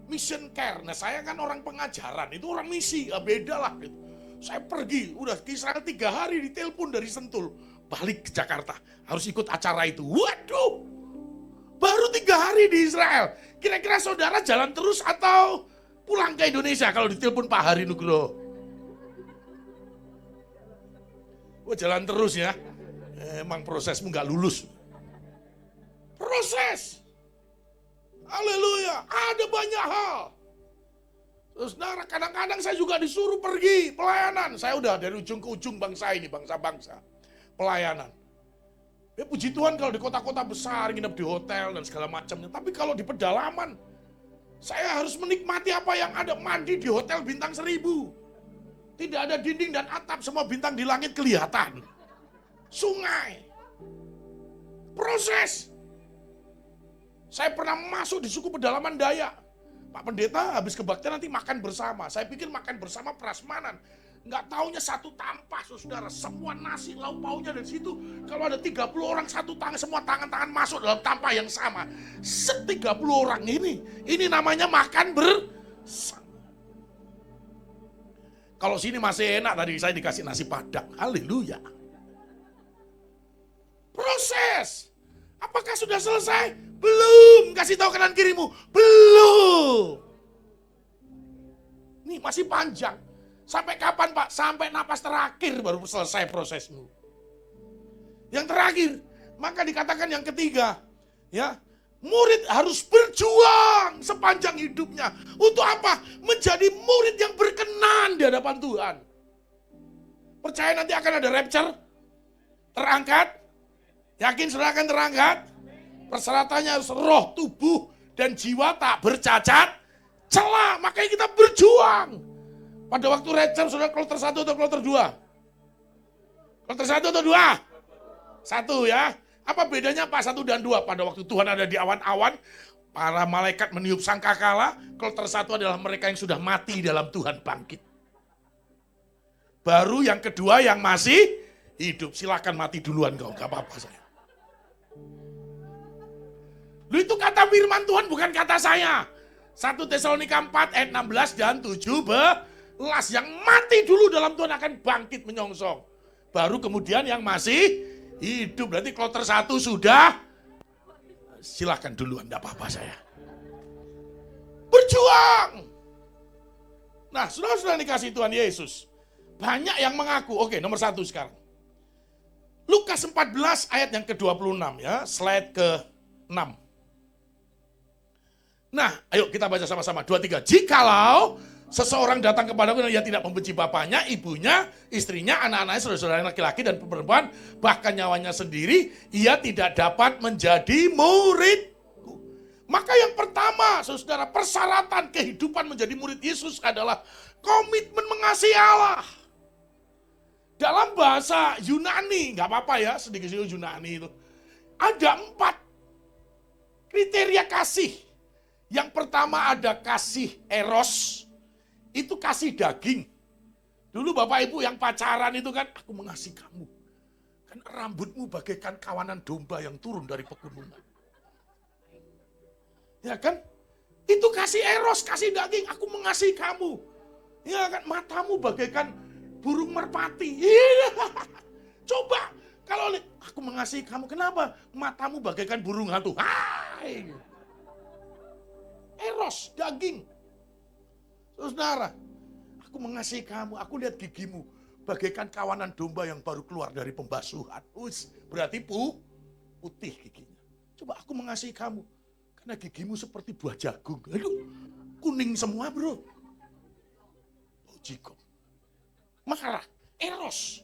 [SPEAKER 4] mission care. Nah saya kan orang pengajaran, itu orang misi, beda lah gitu. Saya pergi, udah ke Israel 3 hari ditelepon dari Sentul. Balik ke Jakarta, harus ikut acara itu. Waduh, baru 3 hari di Israel. Kira-kira saudara jalan terus atau pulang ke Indonesia kalau ditelepon Pak Hari Nugroho? Jalan terus ya. Emang prosesmu gak lulus. Proses. Haleluya. Ada banyak hal. Terus kadang-kadang saya juga disuruh pergi pelayanan. Saya udah dari ujung ke ujung bangsa ini, bangsa-bangsa. Pelayanan. Ya puji Tuhan kalau di kota-kota besar, nginep di hotel dan segala macamnya. Tapi kalau di pedalaman, saya harus menikmati apa yang ada. Mandi di hotel bintang 1000. Tidak ada dinding dan atap, semua bintang di langit kelihatan. Sungai. Proses. Saya pernah masuk di suku pedalaman Dayak. Pak Pendeta habis kebaktian nanti makan bersama. Saya pikir makan bersama prasmanan. Nggak taunya satu tampah, saudara. Semua nasi, lauk pauknya dari situ. Kalau ada 30 orang, satu tangan, semua tangan-tangan masuk dalam tampah yang sama. 30 orang ini namanya makan bersama. Kalau sini masih enak, tadi saya dikasih nasi padang. Haleluya. Proses. Apakah sudah selesai? Belum. Kasih tahu kanan kirimu. Belum. Nih masih panjang. Sampai kapan Pak? Sampai napas terakhir baru selesai prosesmu. Yang terakhir, maka dikatakan yang ketiga, ya, murid harus berjuang sepanjang hidupnya. Untuk apa? Menjadi murid yang berkenan di hadapan Tuhan. Percaya nanti akan ada rapture? Terangkat? Yakin saudara akan terangkat? Persyaratannya harus roh, tubuh, dan jiwa tak bercacat celah. Makanya kita berjuang. Pada waktu rapture, saudara kloter 1 atau kloter 2? Kloter 1 atau 2? 1 ya. Apa bedanya Pak 1 dan 2? Pada waktu Tuhan ada di awan-awan, para malaikat meniup sangkakala. Kloter 1 adalah mereka yang sudah mati dalam Tuhan bangkit. Baru yang kedua yang masih hidup. Silakan mati duluan kau, gak apa-apa saya. Lu itu kata firman Tuhan, bukan kata saya. 1 Tesalonika 4 ayat 16 dan 17. Yang mati dulu dalam Tuhan akan bangkit menyongsong. Baru kemudian yang masih hidup. Berarti kloter 1 sudah. Silahkan duluan, enggak apa-apa saya. Berjuang. Nah, saudara-saudara dikasih Tuhan Yesus. Banyak yang mengaku. Oke, nomor 1 sekarang. Lukas 14 ayat yang ke-26 ya. Slide ke-6. Nah, ayo kita baca sama-sama. 2, 3. Jikalau seseorang datang kepadaku dan ia tidak membenci bapaknya, ibunya, istrinya, anak-anaknya, saudara-saudara laki-laki dan perempuan, bahkan nyawanya sendiri, ia tidak dapat menjadi muridku. Maka yang pertama, saudara, persyaratan kehidupan menjadi murid Yesus adalah komitmen mengasihi Allah. Dalam bahasa Yunani, nggak apa-apa ya, sedikit-sedikit Yunani itu. Ada 4 kriteria kasih. Yang pertama ada kasih eros. Itu kasih daging. Dulu Bapak Ibu yang pacaran itu kan, aku mengasihi kamu. Kan rambutmu bagaikan kawanan domba yang turun dari pegunungan. Ya kan? Itu kasih eros, kasih daging, aku mengasihi kamu. Ya kan? Matamu bagaikan burung merpati. Coba, kalau aku mengasihi kamu, kenapa? Matamu bagaikan burung hantu. Hai! Eros, daging. Saudara, aku mengasihi kamu, aku lihat gigimu bagaikan kawanan domba yang baru keluar dari pembasuhan. Berarti putih giginya. Coba aku mengasihi kamu, karena gigimu seperti buah jagung. Aduh, kuning semua bro. Oh jigong. Marah, eros.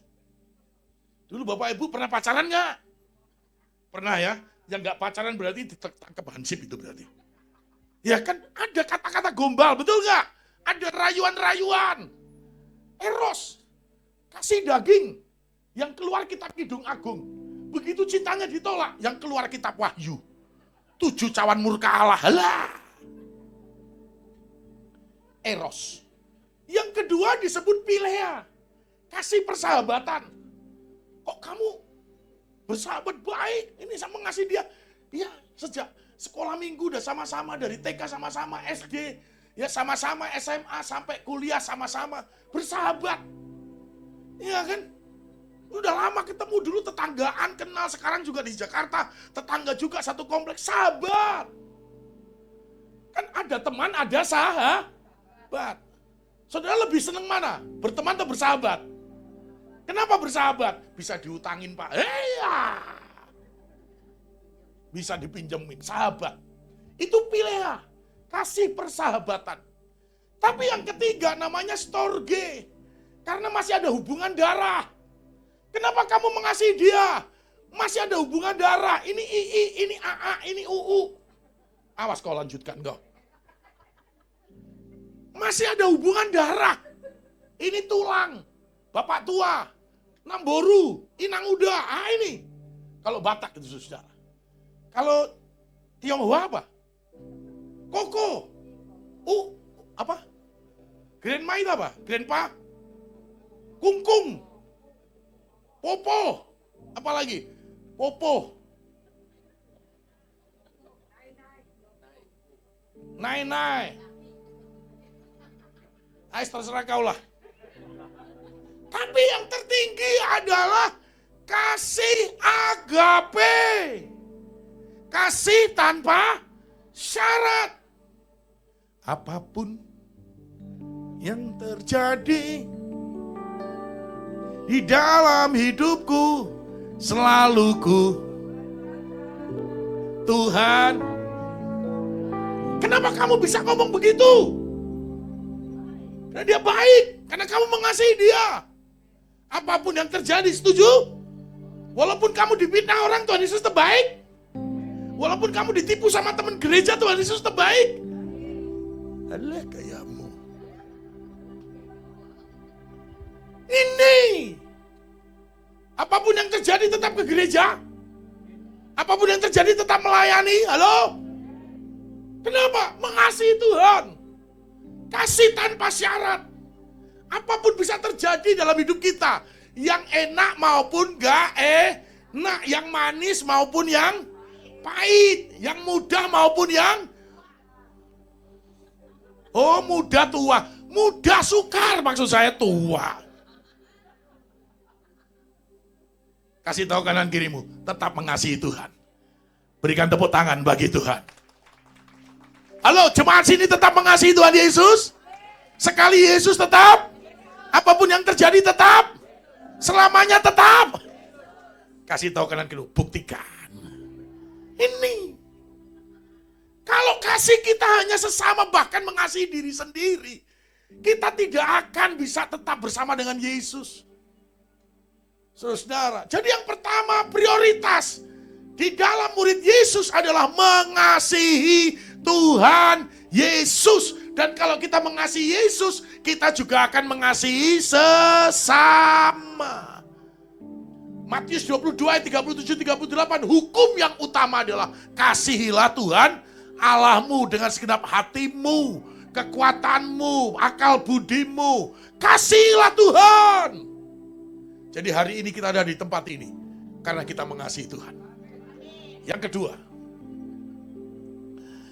[SPEAKER 4] Dulu Bapak Ibu pernah pacaran nggak? Pernah ya? Yang nggak pacaran berarti ditangkap hansip itu berarti. Ya kan ada kata-kata gombal, betul nggak? Ada rayuan-rayuan. Eros. Kasih daging. Yang keluar kitab Kidung Agung. Begitu cintanya ditolak. Yang keluar kitab Wahyu. 7 cawan murka Allah. Halah. Eros. Yang kedua disebut Pilea. Kasih persahabatan. Kok kamu bersahabat baik? Ini sama ngasih dia. Ya sejak sekolah minggu udah sama-sama. Dari TK sama-sama, SD. Ya sama-sama SMA sampai kuliah sama-sama bersahabat. Iya kan? Udah lama ketemu dulu tetanggaan kenal, sekarang juga di Jakarta, tetangga juga satu kompleks, sahabat. Kan ada teman, ada sahabat. Saudara lebih seneng mana? Berteman atau bersahabat? Kenapa bersahabat? Bisa diutangin Pak. Iya. Bisa dipinjemin, sahabat. Itu Pilea. Kasih persahabatan. Tapi yang ketiga namanya storge. Karena masih ada hubungan darah. Kenapa kamu mengasihi dia? Masih ada hubungan darah. Ini II, ini AA, ini UU. Awas kau lanjutkan kau. Masih ada hubungan darah. Ini tulang. Bapak tua. Namboru. Inang uda. Ah ini. Kalau Batak itu saudara. Kalau Tionghoa apa? Koko. Apa? Grandma itu apa? Grandpa? Kungkung. Popo. Apa lagi? Popo. Nai. Terserah kau lah. Tapi yang tertinggi adalah kasih agape. Kasih tanpa syarat. Apapun yang terjadi di dalam hidupku, selalu Tuhan. Kenapa kamu bisa ngomong begitu? Karena dia baik, karena kamu mengasihi dia. Apapun yang terjadi, setuju? Walaupun kamu difitnah orang, Tuhan Yesus terbaik. Walaupun kamu ditipu sama teman gereja, Tuhan Yesus terbaik. Alah kayamu. Ini. Apapun yang terjadi tetap ke gereja. Apapun yang terjadi tetap melayani. Halo? Kenapa? Mengasihi Tuhan. Kasih tanpa syarat. Apapun bisa terjadi dalam hidup kita. Yang enak maupun gak enak. Yang manis maupun yang pahit. Yang mudah maupun yang muda tua. Muda sukar maksud saya tua. Kasih tahu kanan kirimu, tetap mengasihi Tuhan. Berikan tepuk tangan bagi Tuhan. Halo, jemaat sini tetap mengasihi Tuhan Yesus? Sekali Yesus tetap? Apapun yang terjadi tetap? Selamanya tetap? Kasih tahu kanan kirimu, buktikan. Ini. Kalau kasih kita hanya sesama, bahkan mengasihi diri sendiri, kita tidak akan bisa tetap bersama dengan Yesus. Saudara, jadi yang pertama prioritas di dalam murid Yesus adalah mengasihi Tuhan Yesus. Dan kalau kita mengasihi Yesus, kita juga akan mengasihi sesama. Matius 22 ayat 37-38, hukum yang utama adalah kasihilah Tuhan Allahmu dengan segenap hatimu, kekuatanmu, akal budimu. Kasihilah Tuhan. Jadi hari ini kita ada di tempat ini karena kita mengasihi Tuhan. Yang kedua,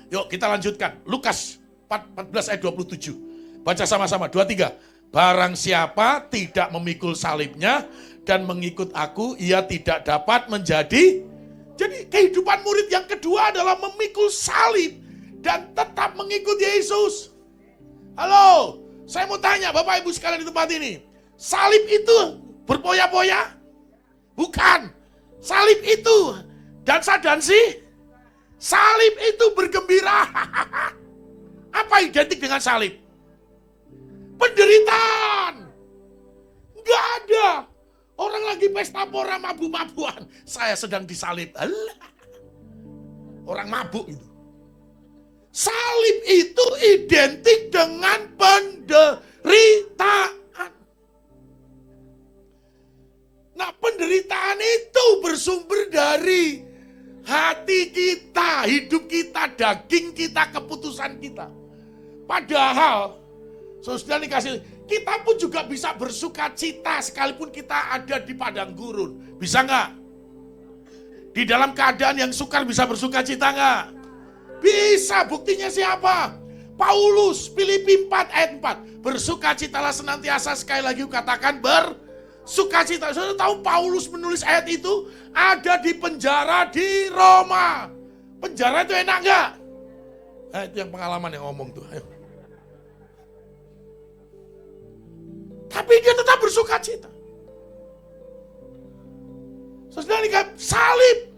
[SPEAKER 4] yuk kita lanjutkan. Lukas 14 ayat 27. Baca sama-sama, 23. Barang siapa tidak memikul salibnya dan mengikut aku, ia tidak dapat menjadi. Jadi kehidupan murid yang kedua adalah memikul salib dan tetap mengikut Yesus. Halo, saya mau tanya Bapak Ibu sekalian di tempat ini. Salib itu berpoya-poya? Bukan. Salib itu dansa-dansi? Salib itu bergembira. Apa identik dengan salib? Penderitaan. Enggak ada. Orang lagi pesta pora mabuk-mabukan. Saya sedang disalib. Alah. Orang mabuk itu. Salib itu identik dengan penderitaan. Nah, penderitaan itu bersumber dari hati kita, hidup kita, daging kita, keputusan kita. Padahal, saudara dikasih, kita pun juga bisa bersuka cita sekalipun kita ada di padang gurun. Bisa nggak? Di dalam keadaan yang sukar bisa bersuka cita nggak? Bisa, buktinya siapa? Paulus, Filipi 4 ayat 4. Bersukacitalah senantiasa, sekali lagi katakan bersukacita. Saudara tahu Paulus menulis ayat itu ada di penjara di Roma. Penjara itu enak nggak? Itu yang pengalaman yang ngomong tuh. Ayo. Tapi dia tetap bersukacita. Saudara lihat salib.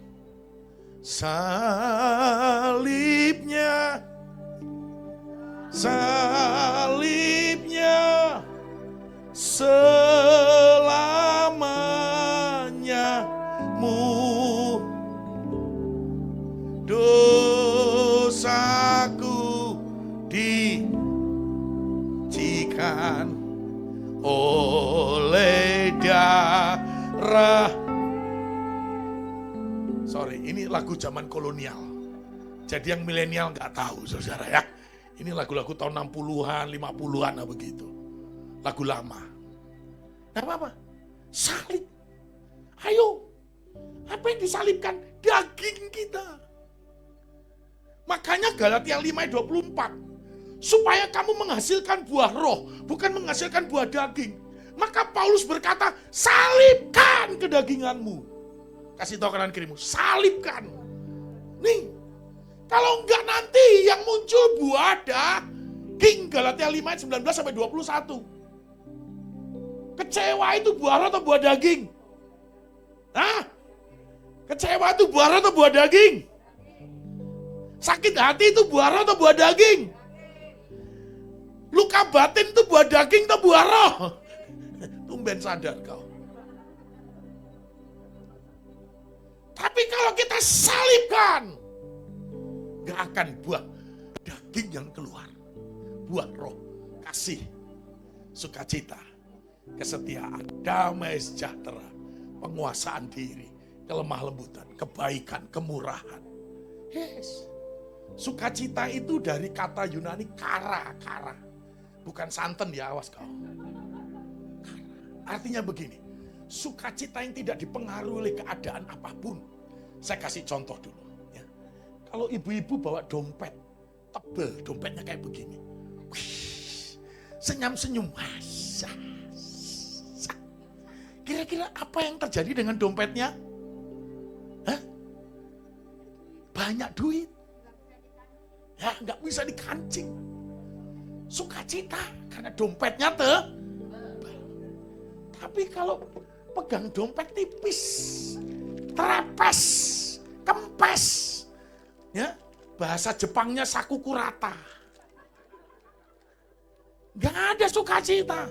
[SPEAKER 4] Salibnya selamanya dosaku dicikan oleh darah. Sorry, ini lagu zaman kolonial. Jadi yang milenial nggak tahu, saudara ya. Ini lagu-lagu tahun 60-an, 50-an begitu. Lagu lama. Nggak apa-apa. Salib. Ayo. Apa yang disalibkan? Daging kita. Makanya Galatia 5 ayat 24. Supaya kamu menghasilkan buah roh, bukan menghasilkan buah daging. Maka Paulus berkata, salibkan kedaginganmu. Kasih tahu kanan kirimu, salibkan. Nih, kalau enggak nanti yang muncul buah daging. Galatia 5 ayat 19 sampai 21. Kecewa itu buah roh atau buah daging? Hah? Kecewa itu buah roh atau buah daging? Sakit hati itu buah roh atau buah daging? Luka batin itu buah daging atau buah roh? Tumben sadar kau. Tapi kalau kita salibkan, gak akan buah daging yang keluar. Buah roh, kasih, sukacita, kesetiaan, damai sejahtera, penguasaan diri, kelemah lembutan, kebaikan, kemurahan. Yes. Sukacita itu dari kata Yunani kara. Bukan santan ya, awas kau. Artinya begini, sukacita yang tidak dipengaruhi oleh keadaan apapun. Saya kasih contoh dulu. Ya. Kalau ibu-ibu bawa dompet, tebel, dompetnya kayak begini. Wih, senyum-senyum. Kira-kira apa yang terjadi dengan dompetnya? Hah? Banyak duit. Ya, nggak bisa dikancing. Sukacita karena dompetnya tapi kalau pegang dompet tipis, terepes, kempes, ya bahasa Jepangnya sakukurata, nggak ada sukacita.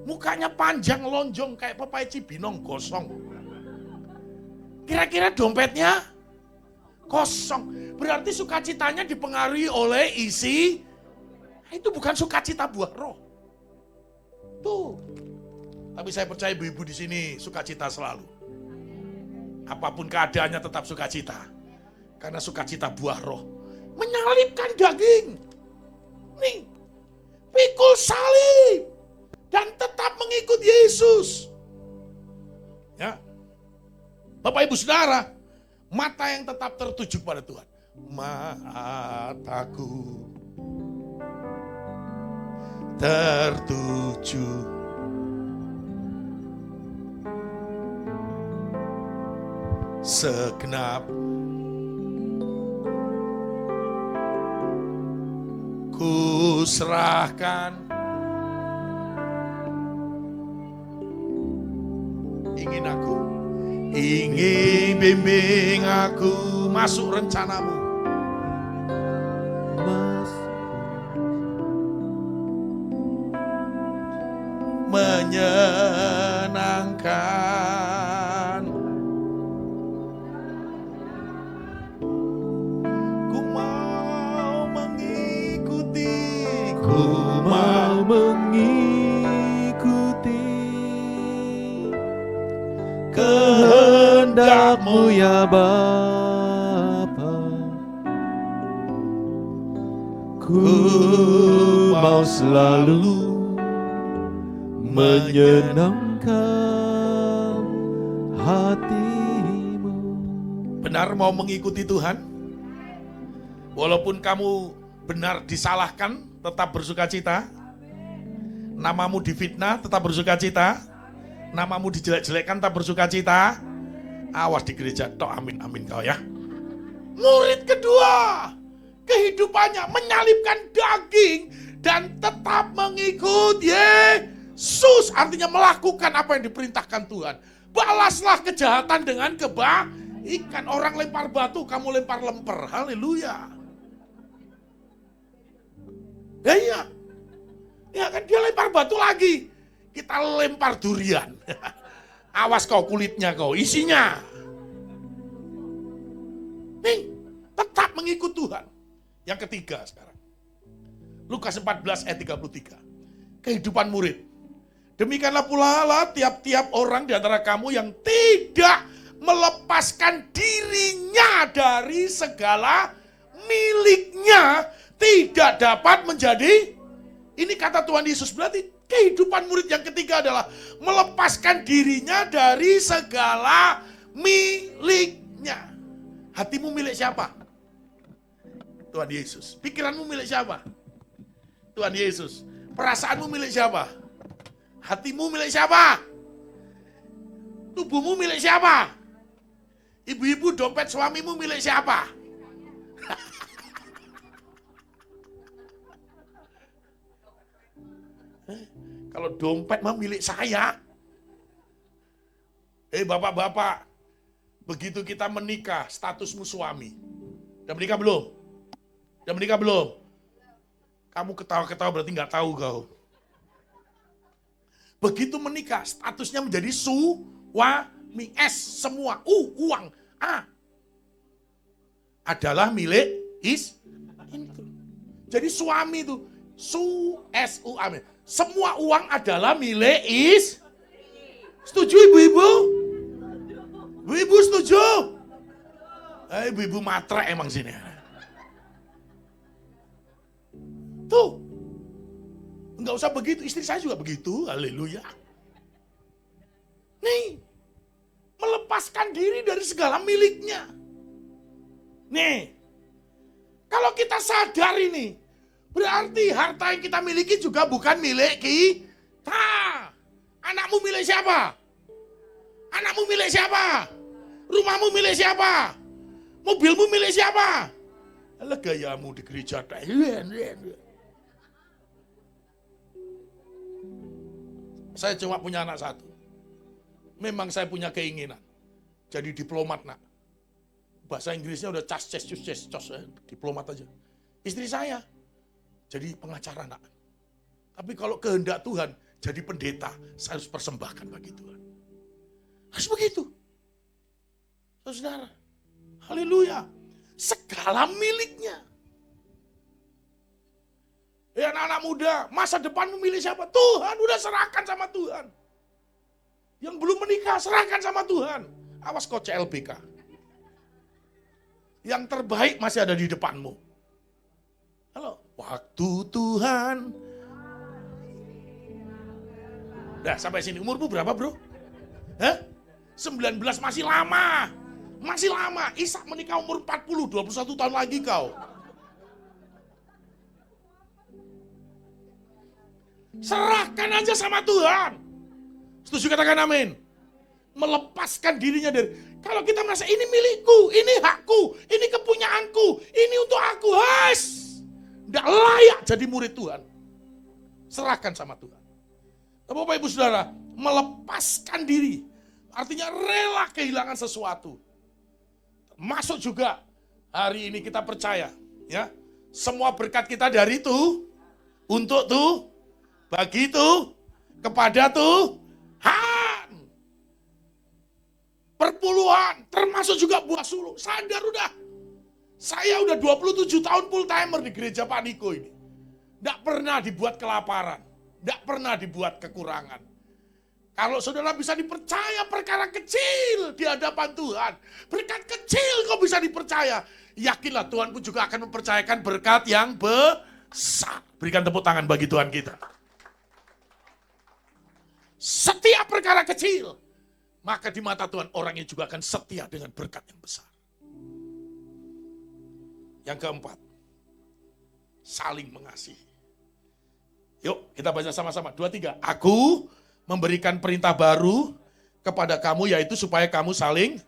[SPEAKER 4] Mukanya panjang lonjong kayak pepaya Cibinong gosong. Kira-kira dompetnya kosong. Berarti sukacitanya dipengaruhi oleh isi. Itu bukan sukacita buah roh. Tuh. Tapi saya percaya ibu-ibu di sini sukacita selalu. Apapun keadaannya tetap sukacita. Karena sukacita buah roh. Menyalibkan daging. Nih. Pikul salib. Dan tetap mengikut Yesus. Ya. Bapak Ibu Saudara. Mata yang tetap tertuju pada Tuhan. Mataku tertuju segenap ku serahkan. Ingin bimbing aku masuk rencanamu. Menyenangkan. Ku mau mengikuti. Ku mau mengikuti kehendak-Mu ya Bapa. Ku mau selalu menyenangkan hati-Mu. Benar mau mengikuti Tuhan? Walaupun kamu benar disalahkan, tetap bersukacita. Namamu difitnah, tetap bersukacita. Namamu dijelek-jelekkan, tetap bersukacita. Awas di gereja, tok amin amin kau ya. Murid kedua, kehidupannya menyalibkan daging dan tetap mengikut Yesus. Artinya melakukan apa yang diperintahkan Tuhan. Balaslah kejahatan dengan kebaikan. Orang lempar batu, kamu lempar lemper. Haleluya. Ya iya. Ya kan dia lempar batu lagi. Kita lempar durian. Awas kau kulitnya kau, isinya. Nih, tetap mengikut Tuhan. Yang ketiga sekarang. Lukas 14 ayat 33. Kehidupan murid. Demikianlah pula tiap-tiap orang di antara kamu yang tidak melepaskan dirinya dari segala miliknya tidak dapat menjadi, ini kata Tuhan Yesus, berarti kehidupan murid yang ketiga adalah melepaskan dirinya dari segala miliknya. Hatimu milik siapa? Tuhan Yesus. Pikiranmu milik siapa? Tuhan Yesus. Perasaanmu milik siapa? Hatimu milik siapa? Tubuhmu milik siapa? Ibu-ibu, dompet suamimu milik siapa? Kalau dompet mah milik saya. Bapak-bapak, begitu kita menikah, statusmu suami. Udah menikah belum? Udah menikah belum? Kamu ketawa-ketawa berarti nggak tahu kau. Begitu menikah, statusnya menjadi suami. S, semua. Uang. A. Adalah milik itu. Jadi suami itu. S-U-A. Semua uang adalah milik Setuju ibu-ibu? Ibu-ibu setuju? Ibu-ibu matre emang sini. Tuh. Enggak usah begitu, istri saya juga begitu. Haleluya. Nih. Melepaskan diri dari segala miliknya. Nih. Kalau kita sadar ini, berarti harta yang kita miliki juga bukan milik kita. Anakmu milik siapa? Anakmu milik siapa? Rumahmu milik siapa? Mobilmu milik siapa? Alah gayamu di gereja. Saya cuma punya anak satu. Memang saya punya keinginan jadi diplomat, nak. Bahasa Inggrisnya udah cos, diplomat aja. Istri saya jadi pengacara, nak. Tapi kalau kehendak Tuhan jadi pendeta, saya harus persembahkan bagi Tuhan. Harus begitu. Saudara, haleluya. Segala miliknya. Anak-anak muda, masa depanmu milik siapa? Tuhan, udah serahkan sama Tuhan. Yang belum menikah, serahkan sama Tuhan. Awas kau CLBK. Yang terbaik masih ada di depanmu. Halo, waktu Tuhan. Nah, sampai sini. Umurmu berapa, bro? 19, masih lama. Masih lama. Ishak menikah umur 40, 21 tahun lagi kau. Serahkan aja sama Tuhan. Setuju, katakan amin. Melepaskan dirinya dari, kalau kita merasa ini milikku, ini hakku, ini kepunyaanku, ini untuk aku, tidak layak jadi murid Tuhan. Serahkan sama Tuhan. Bapak Ibu Saudara, melepaskan diri, artinya rela kehilangan sesuatu. Masuk juga hari ini kita percaya, ya, semua berkat kita dari itu, untuk tuh, bagi itu, kepada tuh, perpuluhan, termasuk juga buah sulung. Sadar udah. Saya udah 27 tahun full timer di gereja Pak Niko ini. Tidak pernah dibuat kelaparan. Tidak pernah dibuat kekurangan. Kalau saudara bisa dipercaya perkara kecil di hadapan Tuhan. Berkat kecil kok bisa dipercaya. Yakinlah Tuhan pun juga akan mempercayakan berkat yang besar. Berikan tepuk tangan bagi Tuhan kita. Setiap perkara kecil, maka di mata Tuhan orangnya juga akan setia dengan berkat yang besar. Yang keempat, saling mengasihi. Yuk kita baca sama-sama. 2, 3. Aku memberikan perintah baru kepada kamu, yaitu supaya kamu saling,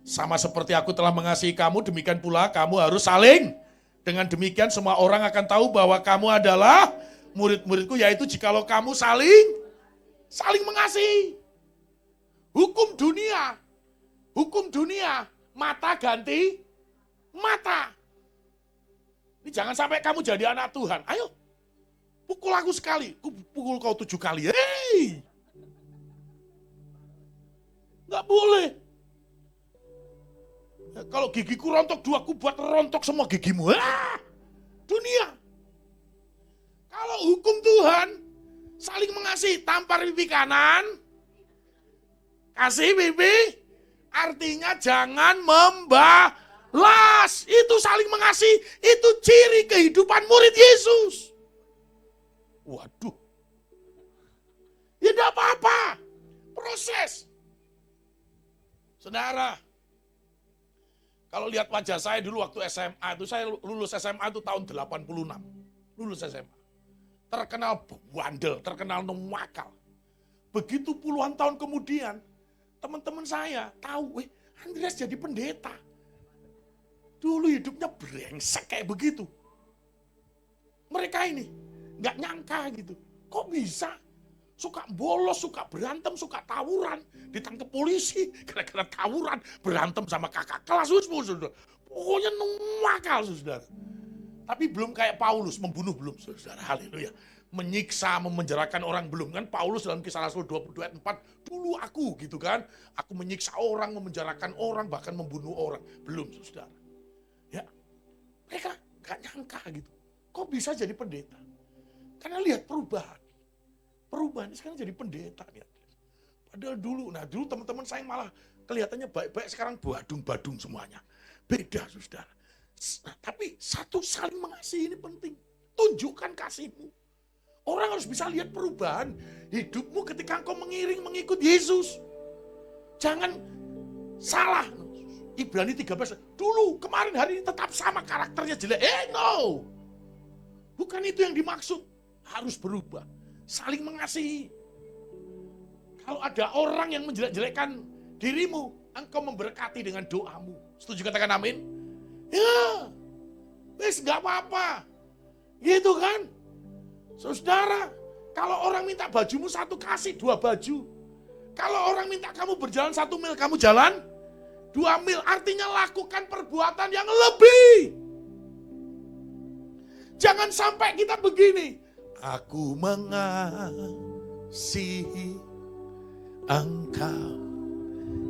[SPEAKER 4] sama seperti aku telah mengasihi kamu, demikian pula kamu harus saling. Dengan demikian semua orang akan tahu bahwa kamu adalah murid-muridku, yaitu jikalau kamu saling mengasihi. Hukum dunia, mata ganti mata. Ini jangan sampai kamu jadi anak Tuhan. Ayo, pukul aku sekali, pukul kau 7 kali. Hei, nggak boleh. Ya, kalau gigiku rontok 2, aku buat rontok semua gigimu. Dunia. Kalau hukum Tuhan, saling mengasihi, tampar pipi kanan, kasih pipi, artinya jangan membalas. Itu Itu saling mengasihi, itu ciri kehidupan murid Yesus. Waduh. Ya tidak apa-apa. Proses. Saudara, kalau lihat wajah saya dulu waktu SMA itu, saya lulus SMA itu tahun 86. Lulus SMA. Terkenal bandel, terkenal nakal. Begitu puluhan tahun kemudian, teman-teman saya tahu, Andreas jadi pendeta. Dulu hidupnya brengsek kayak begitu. Mereka ini nggak nyangka gitu. Kok bisa? Suka bolos, suka berantem, suka tawuran. Ditangkap polisi, gara-gara tawuran, berantem sama kakak kelas. Saudara. Pokoknya nakal, saudara. Tapi belum kayak Paulus, membunuh belum, saudara. Haleluya. Menyiksa, memenjarakan orang belum. Kan Paulus dalam Kisah Rasul 22 ayat 4, dulu aku gitu kan. Aku menyiksa orang, memenjarakan orang, bahkan membunuh orang. Belum, saudara. Ya, mereka gak nyangka gitu. Kok bisa jadi pendeta? Karena lihat perubahan. Perubahan, sekarang jadi pendeta. Nih. Padahal dulu teman-teman saya malah kelihatannya baik-baik, sekarang badung-badung semuanya. Beda, saudara. Nah, tapi satu, saling mengasihi ini penting. Tunjukkan kasihmu. Orang harus bisa lihat perubahan hidupmu ketika engkau mengikut Yesus. Jangan salah. Ibrani 13, dulu, kemarin, hari ini tetap sama karakternya jelek. No. Bukan itu yang dimaksud. Harus berubah. Saling mengasihi. Kalau ada orang yang menjelek-jelekkan dirimu, engkau memberkati dengan doamu. Setuju katakan amin? Ya. Wes gak apa-apa. Gitu kan? Saudara, kalau orang minta bajumu satu, kasih 2 baju. Kalau orang minta kamu berjalan 1 mil, kamu jalan 2 mil. Artinya lakukan perbuatan yang lebih. Jangan sampai kita begini. Aku mengasihi Engkau,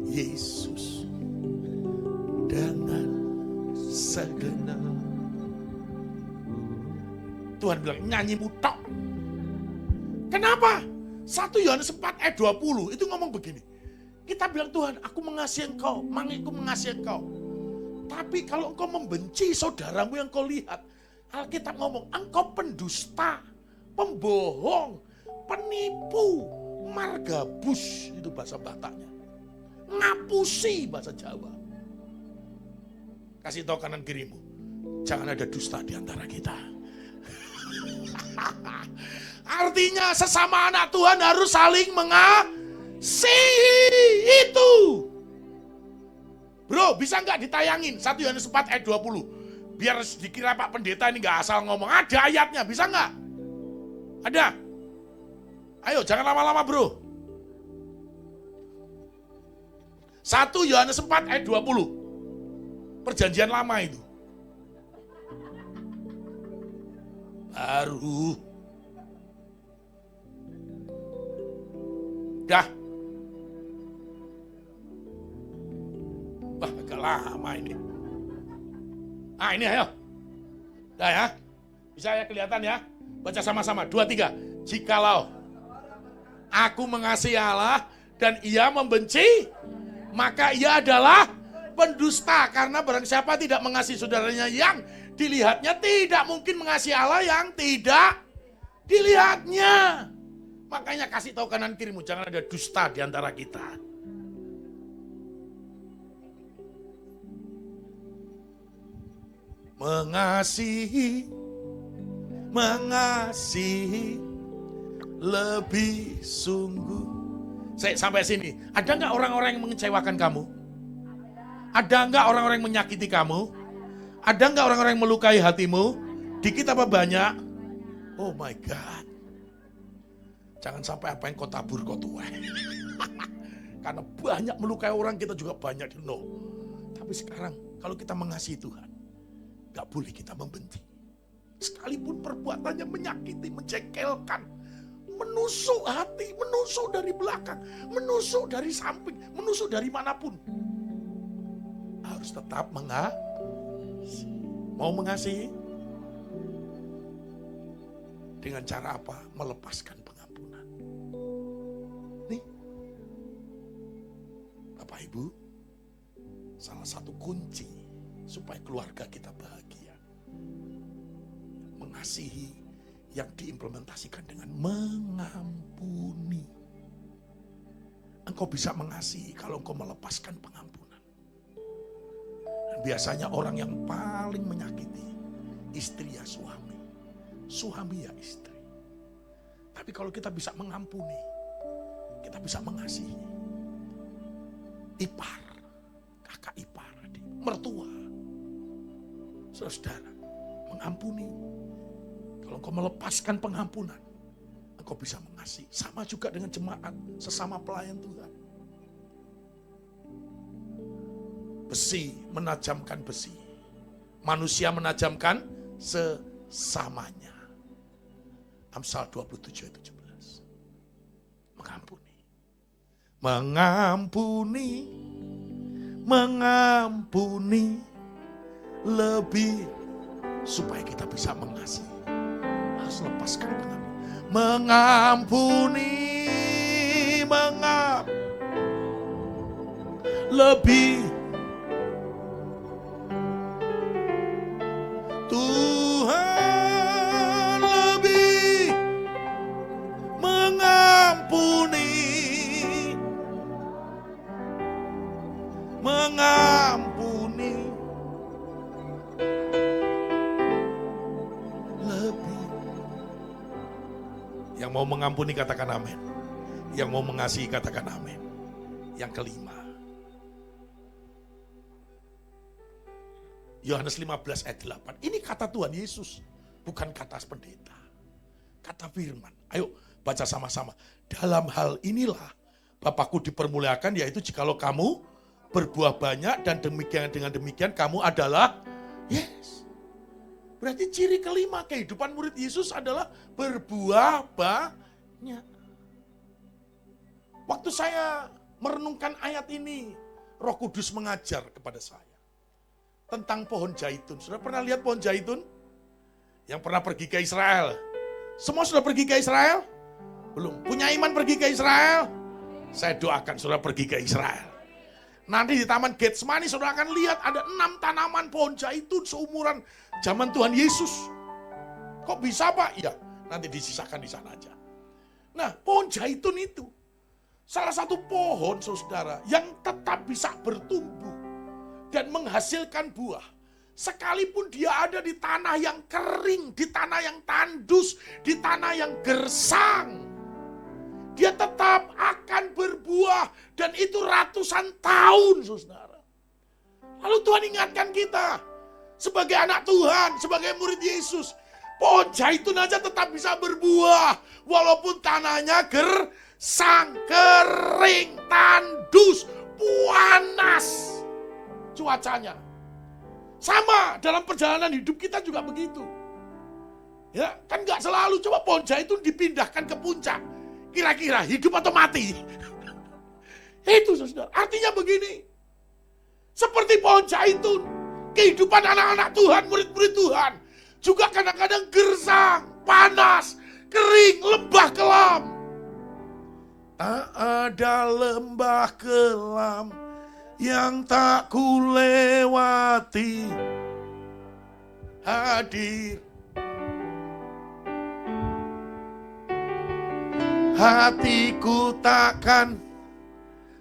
[SPEAKER 4] Yesus, dengan segenap. Tuhan bilang, nyanyimu tok. Kenapa? 1 Yohanes 4 ayat 20 itu ngomong begini. Kita bilang, Tuhan, aku mengasihi Engkau, aku mengasihi Engkau. Tapi kalau engkau membenci saudaramu yang kau lihat, Alkitab ngomong, engkau pendusta, pembohong, penipu, margabus, itu bahasa Bataknya. Ngapusi bahasa Jawa. Kasih tahu kanan kirimu, jangan ada dusta di antara kita. Artinya sesama anak Tuhan harus saling mengasihi itu. Bro, bisa nggak ditayangin 1 Yohanes 4 ayat 20? Biar dikira Pak Pendeta ini nggak asal ngomong. Ada ayatnya, bisa nggak? Ada? Ayo, jangan lama-lama bro. 1 Yohanes 4 ayat 20. Perjanjian lama itu. Baru. Dah. Wah, agak lama ini. Ah, ini ayo. Dah ya. Bisa ya kelihatan ya? Baca sama-sama. 2, 3. Jikalau aku mengasihi Allah dan ia membenci, maka ia adalah pendusta. Karena barang siapa tidak mengasihi saudaranya yang dilihatnya, tidak mungkin mengasihi Allah yang tidak dilihatnya. Makanya kasih tahu kanan kirimu, jangan ada dusta di antara kita. Mengasihi lebih sungguh. Sampai sini, ada nggak orang-orang yang mengecewakan kamu? Ada nggak orang-orang yang menyakiti kamu? Ada nggak orang-orang yang melukai hatimu? Dikit apa banyak? Oh my God. Jangan sampai apa yang kau tabur kau tuai. Karena banyak melukai orang, kita juga banyak di no. Tapi sekarang kalau kita mengasihi Tuhan, gak boleh kita membenci. Sekalipun perbuatannya menyakiti, menjengkelkan, menusuk hati, menusuk dari belakang, menusuk dari samping, menusuk dari manapun. Harus tetap mengasihi. Mau mengasihi? Dengan cara apa? Melepaskan pengampunan. Nih, Bapak Ibu, salah satu kunci supaya keluarga kita bahagia. Mengasihi yang diimplementasikan dengan mengampuni. Engkau bisa mengasihi kalau engkau melepaskan pengampunan. Dan biasanya orang yang paling menyakiti, istri ya suami, suami ya istri. Tapi kalau kita bisa mengampuni, kita bisa mengasihi. Ipar, kakak ipar, adik, mertua, saudara, mengampuni. Kalau engkau melepaskan pengampunan, engkau bisa mengasihi. Sama juga dengan jemaat, sesama pelayan Tuhan. Besi menajamkan besi. Manusia menajamkan sesamanya. Amsal 27:17. Mengampuni. Mengampuni. Mengampuni. Lebih. Supaya kita bisa mengasihi. Harus lepaskan pengampunan. Mengampuni. Lebih. Tuhan lebih mengampuni, lebih. Yang mau mengampuni katakan amin. Yang mau mengasihi katakan amin. Yang kelima, Yohanes 15 ayat 8. Ini kata Tuhan Yesus, bukan kata pendeta. Kata firman. Ayo baca sama-sama. Dalam hal inilah Bapakku dipermuliakan, yaitu jikalau kamu berbuah banyak dan dengan demikian kamu adalah yes. Berarti ciri kelima kehidupan murid Yesus adalah berbuah banyak. Waktu saya merenungkan ayat ini, Roh Kudus mengajar kepada saya tentang pohon zaitun. Sudah pernah lihat pohon zaitun? Yang pernah pergi ke Israel? Semua sudah pergi ke Israel? Belum. Punya iman pergi ke Israel? Saya doakan saudara pergi ke Israel. Nanti di Taman Getsemani saudara akan lihat ada 6 tanaman pohon zaitun seumuran zaman Tuhan Yesus. Kok bisa Pak? Ya, nanti disisakan di sana aja. Nah, pohon zaitun itu salah satu pohon saudara yang tetap bisa bertumbuh dan menghasilkan buah. Sekalipun dia ada di tanah yang kering, di tanah yang tandus, di tanah yang gersang. Dia tetap akan berbuah dan itu ratusan tahun saudara. Lalu Tuhan ingatkan kita sebagai anak Tuhan, sebagai murid Yesus. Pohon zaitun aja tetap bisa berbuah walaupun tanahnya gersang, kering, tandus, panas cuacanya. Sama dalam perjalanan hidup kita juga begitu. Ya, kan nggak selalu. Coba pohon zaitun dipindahkan ke puncak. Kira-kira hidup atau mati? Itu saudara. Artinya begini. Seperti pohon zaitun. Kehidupan anak-anak Tuhan, murid-murid Tuhan. Juga kadang-kadang gersang, panas, kering, lembah kelam. Tak ada lembah kelam yang tak kulewati. Hadir. Hatiku takkan,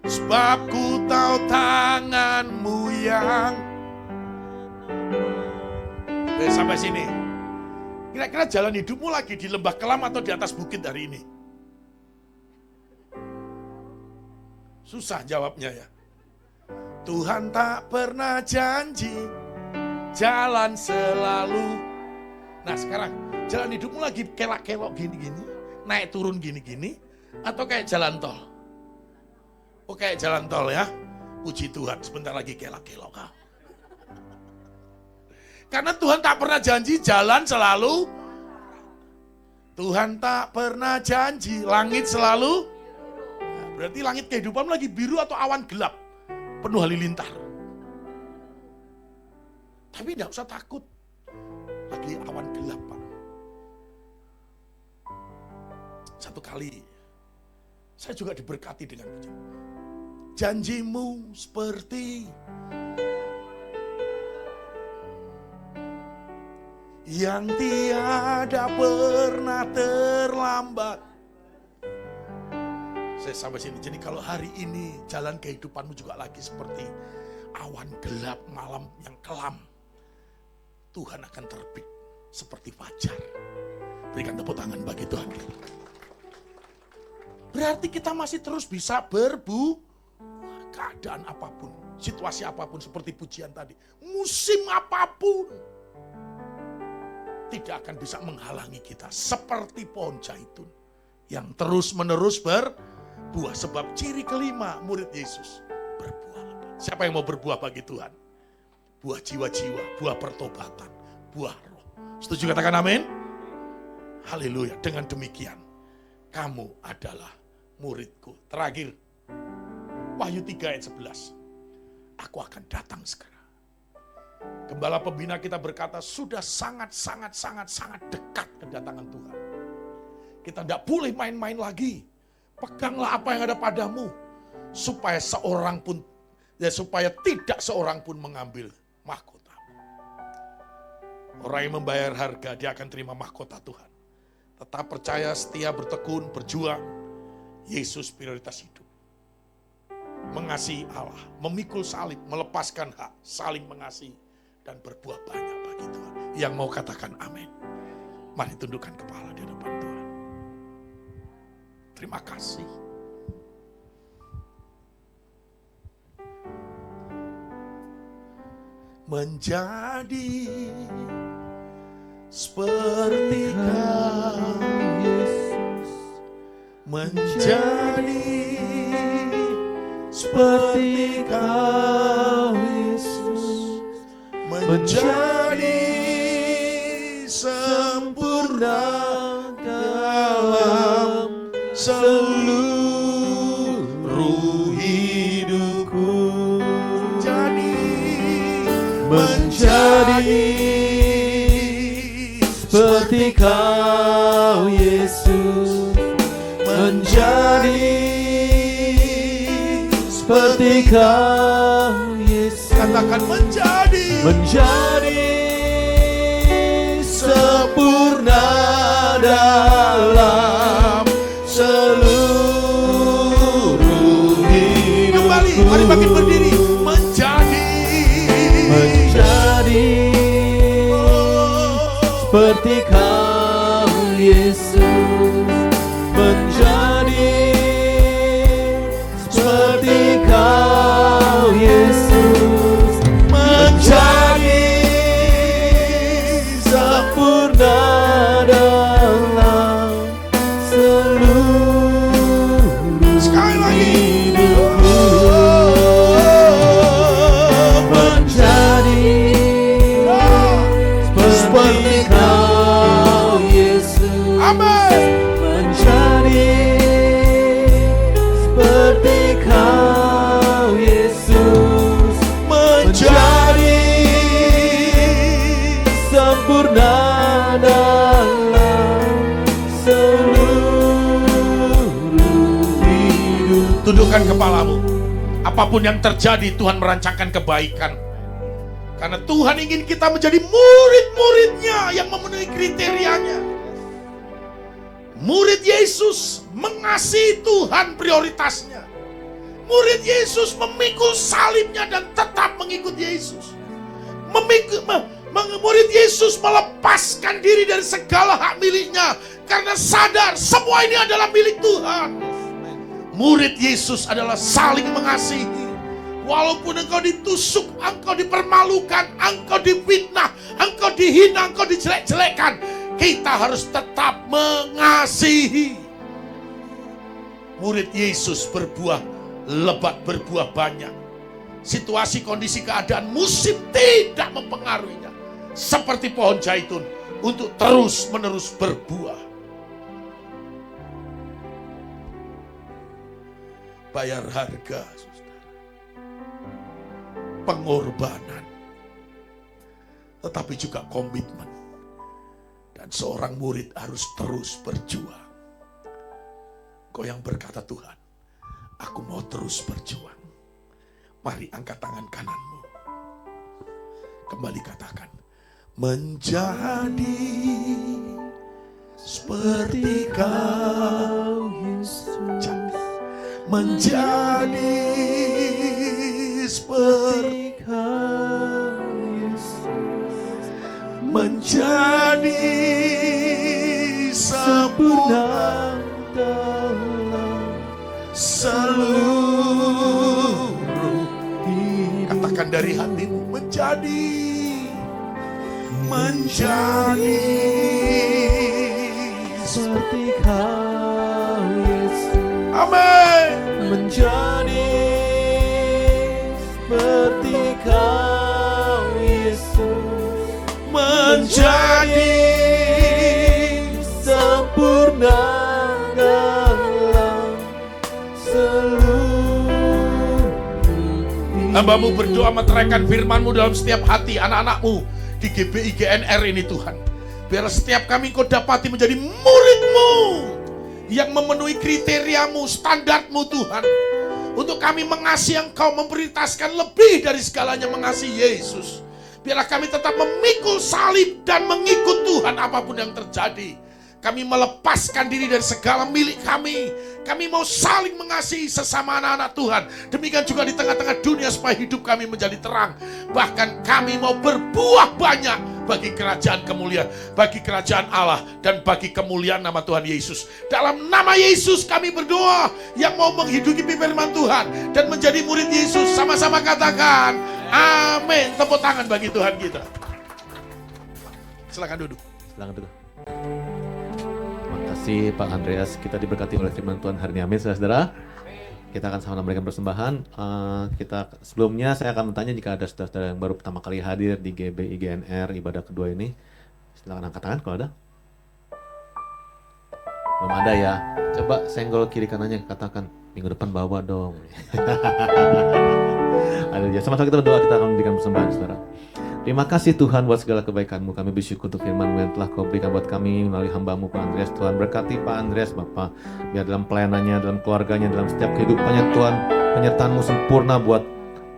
[SPEAKER 4] sebab ku tahu tanganmu yang. Sampai sini. Kira-kira jalan hidupmu lagi di lembah kelam atau di atas bukit hari ini? Susah jawabnya ya. Tuhan tak pernah janji jalan selalu. Nah sekarang jalan hidupmu lagi kelak-kelok gini-gini, naik turun gini-gini, atau kayak jalan tol? Oh kayak jalan tol ya. Puji Tuhan, sebentar lagi kelak-kelok. Karena Tuhan tak pernah janji jalan selalu. Tuhan tak pernah janji langit selalu. Nah, berarti langit kehidupan lagi biru atau awan gelap, penuh halilintar. Tapi tidak usah takut, lagi awan gelap Pak. Satu kali saya juga diberkati dengan janjimu seperti yang tiada pernah terlambat. Saya sampai sini. Jadi kalau hari ini jalan kehidupanmu juga lagi seperti awan gelap malam yang kelam, Tuhan akan terbit seperti fajar. Berikan tepuk tangan bagi Tuhan. Berarti kita masih terus bisa keadaan apapun, situasi apapun seperti pujian tadi. Musim apapun tidak akan bisa menghalangi kita. Seperti pohon zaitun yang terus menerus berbuah. Sebab ciri kelima murid Yesus berbuah lebat. Siapa yang mau berbuah bagi Tuhan? Buah jiwa-jiwa, buah pertobatan, buah roh. Setuju katakan amin? Haleluya. Dengan demikian kamu adalah muridku. Terakhir, Wahyu 3 ayat 11. Aku akan datang segera. Gembala pembina kita berkata, sudah sangat dekat kedatangan Tuhan. Kita tidak boleh main-main lagi. Peganglah apa yang ada padamu. Supaya tidak seorang pun mengambil mahkota. Orang yang membayar harga, dia akan terima mahkota Tuhan. Tetap percaya, setia, bertekun, berjuang. Yesus prioritas hidup. Mengasihi Allah, memikul salib, melepaskan hak, saling mengasihi, dan berbuah banyak bagi Tuhan. Yang mau katakan amin. Mari tundukkan kepala di hadapan Tuhan. Terima kasih. Menjadi seperti Kau, Yesus. Menjadi seperti Kau, Yesus. Menjadi sempurna dalam seluruh hidupku. Menjadi seperti Kau, Yesus. Menjadi seperti Kau, Yesus. Katakan menjadi sempurna dalam seluruh hidup. Kembali, mari makin berdiri. Menjadi seperti Kau, Yesus. Menjadi seperti Kau, Yesus. Menjadi sempurna dalam seluruh hidupku. Menjadi seperti Kau, Yesus. Amin. Menjadi seperti Kau, Yesus. Menjadi sempurna dalam seluruh hidup. Tundukkan kepalamu. Apapun yang terjadi, Tuhan merancangkan kebaikan. Karena Tuhan ingin kita menjadi murid-muridnya yang memenuhi kriterianya. Murid Yesus mengasihi Tuhan prioritasnya. Murid Yesus memikul salibnya dan tetap mengikut Yesus. Murid Yesus melepaskan diri dari segala hak miliknya. Karena sadar semua ini adalah milik Tuhan. Murid Yesus adalah saling mengasihi. Walaupun engkau ditusuk, engkau dipermalukan, engkau difitnah, engkau dihina, engkau dijelek-jelekkan, kita harus tetap mengasihi. Murid Yesus berbuah lebat, berbuah banyak. Situasi, kondisi, keadaan, musim tidak mempengaruhinya. Seperti pohon zaitun untuk terus-menerus berbuah. Bayar harga, pengorbanan, tetapi juga komitmen. Dan seorang murid harus terus berjuang. Kau yang berkata, Tuhan, aku mau terus berjuang. Mari angkat tangan kananmu. Kembali katakan, menjadi seperti Kau, Yesus, menjadi seperti Kau, Yesus, menjadi sempurna dalam seluruh hidup. Katakan dari hatimu, menjadi seperti Kau, Yesus. Amin. Menjadi seperti Kau, Yesus. Menjadi sempurna dalam seluruh. Hamba-Mu berdoa meteraikan firman-Mu dalam setiap hati anak-anak-Mu di GBI GNR ini Tuhan. Biar setiap kami Kau dapati menjadi murid-Mu yang memenuhi kriteria-Mu, standar-Mu Tuhan. Untuk kami mengasihi Engkau, memprioritaskan lebih dari segalanya mengasihi Yesus. Biarlah kami tetap memikul salib dan mengikut Tuhan apapun yang terjadi. Kami melepaskan diri dari segala milik kami. Kami mau saling mengasihi sesama anak-anak Tuhan. Demikian juga di tengah-tengah dunia supaya hidup kami menjadi terang. Bahkan kami mau berbuah banyak bagi kerajaan kemuliaan, bagi kerajaan Allah, dan bagi kemuliaan nama Tuhan Yesus. Dalam nama Yesus kami berdoa. Yang mau menghidupi firman Tuhan dan menjadi murid Yesus, sama-sama katakan amin. Tepuk tangan bagi Tuhan kita. Silakan duduk.
[SPEAKER 2] Silakan duduk. Terima kasih Pak Andreas, kita diberkati oleh firman Tuhan hari ini, amin saudara-saudara. Kita akan sama memberikan persembahan. Sebelumnya saya akan bertanya jika ada saudara-saudara yang baru pertama kali hadir di GBI GNR ibadah kedua ini. Silakan angkat tangan kalau ada. Belum ada ya. Coba senggol kiri kanannya, katakan minggu depan bawa dong. Haleluya. Sama-sama kita berdoa, kita akan memberikan persembahan saudara. Terima kasih Tuhan buat segala kebaikan-Mu. Kami bersyukur untuk firman-Mu yang telah Kau berikan buat kami melalui hamba-Mu Pak Andreas. Tuhan berkati Pak Andreas Bapak, biar dalam pelayanannya, dalam keluarganya, dalam setiap kehidupannya Tuhan, penyertaan-Mu sempurna buat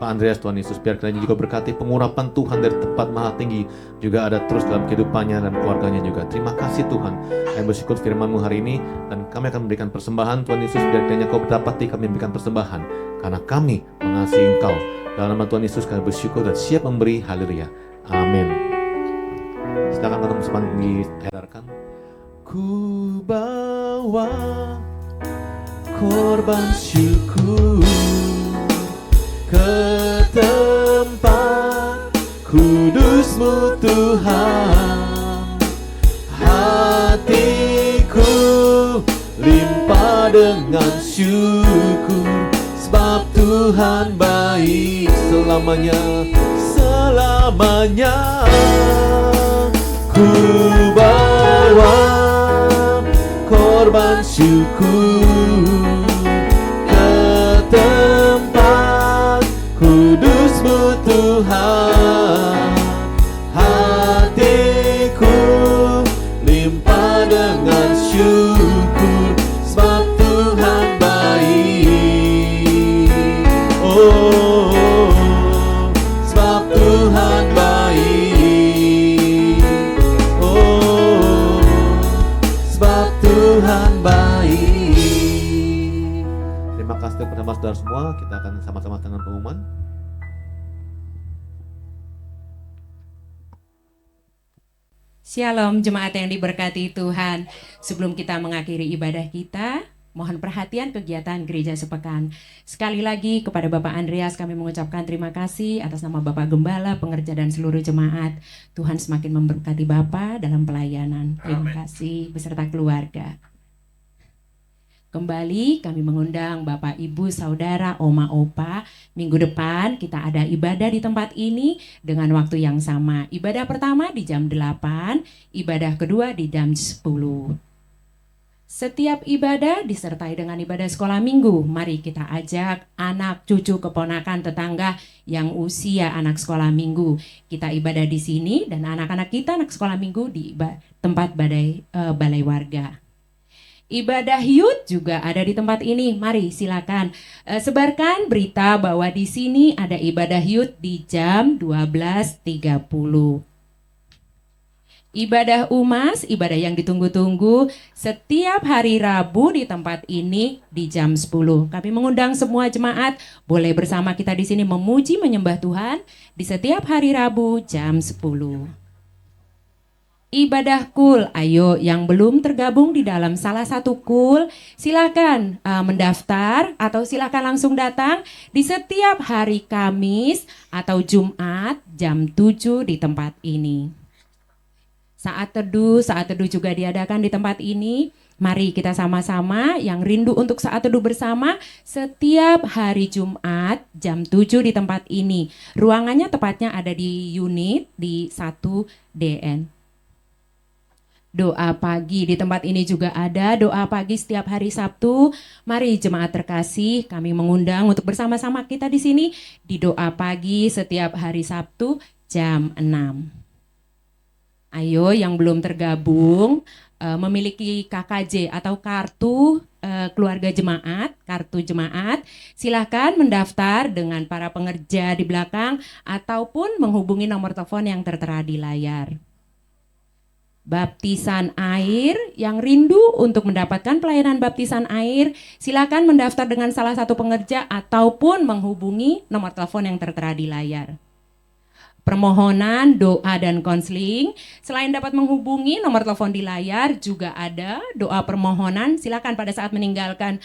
[SPEAKER 2] Pak Andreas Tuhan Yesus. Biar kiranya juga berkati pengurapan Tuhan dari tempat maha tinggi juga ada terus dalam kehidupannya dan keluarganya juga. Terima kasih Tuhan. Kami bersyukur firman-Mu hari ini dan kami akan memberikan persembahan Tuhan Yesus. Biar kiranya Kau berdapati kami memberikan persembahan karena kami mengasihi Engkau. Dalam nama Tuhan Yesus kami bersyukur dan siap memberi. Haleluya. Amin. Silakan teman-teman diedarkan. Ku bawa korban syukur ke tempat kudus-Mu Tuhan. Hatiku limpah dengan syukur, sebab Tuhan baik selamanya. Ku bawa korban syukur ke tempat kudus-Mu Tuhan. Hatiku limpah dengan syukur, sebab Tuhan baik. Sebab Tuhan baik. Sebab Tuhan baik. Terima kasih kepada saudara semua. Kita akan sama-sama dengan pengumuman.
[SPEAKER 5] Shalom jemaat yang diberkati Tuhan. Sebelum kita mengakhiri ibadah kita, mohon perhatian kegiatan gereja sepekan. Sekali lagi kepada Bapak Andreas kami mengucapkan terima kasih atas nama Bapak Gembala, pengerja dan seluruh jemaat. Tuhan semakin memberkati Bapak dalam pelayanan. Terima kasih beserta keluarga. Kembali kami mengundang Bapak, Ibu, Saudara, Oma, Opa. Minggu depan kita ada ibadah di tempat ini dengan waktu yang sama. Ibadah pertama di jam 8, ibadah kedua di jam 10. Setiap ibadah disertai dengan ibadah sekolah minggu. Mari kita ajak anak, cucu, keponakan, tetangga yang usia anak sekolah minggu. Kita ibadah di sini dan anak-anak kita anak sekolah minggu di tempat balai warga. Ibadah youth juga ada di tempat ini. Mari silakan sebarkan berita bahwa di sini ada ibadah youth di jam 12.30. Ibadah UMAS, ibadah yang ditunggu-tunggu setiap hari Rabu di tempat ini di jam 10. Kami mengundang semua jemaat boleh bersama kita di sini memuji menyembah Tuhan di setiap hari Rabu jam 10. Ibadah kul, ayo yang belum tergabung di dalam salah satu kul, silakan mendaftar atau silakan langsung datang di setiap hari Kamis atau Jumat jam 7 di tempat ini. Saat teduh juga diadakan di tempat ini. Mari kita sama-sama yang rindu untuk saat teduh bersama setiap hari Jumat jam 7 di tempat ini. Ruangannya tepatnya ada di unit di 1 DN. Doa pagi di tempat ini juga ada, doa pagi setiap hari Sabtu. Mari jemaat terkasih, kami mengundang untuk bersama-sama kita di sini di doa pagi setiap hari Sabtu jam 6. Ayo yang belum tergabung, memiliki KKJ atau kartu keluarga jemaat, kartu jemaat, silakan mendaftar dengan para pengerja di belakang ataupun menghubungi nomor telepon yang tertera di layar. Baptisan air, yang rindu untuk mendapatkan pelayanan baptisan air, silakan mendaftar dengan salah satu pengerja ataupun menghubungi nomor telepon yang tertera di layar. Permohonan, doa, dan konseling, selain dapat menghubungi nomor telepon di layar, juga ada doa permohonan, silakan pada saat meninggalkan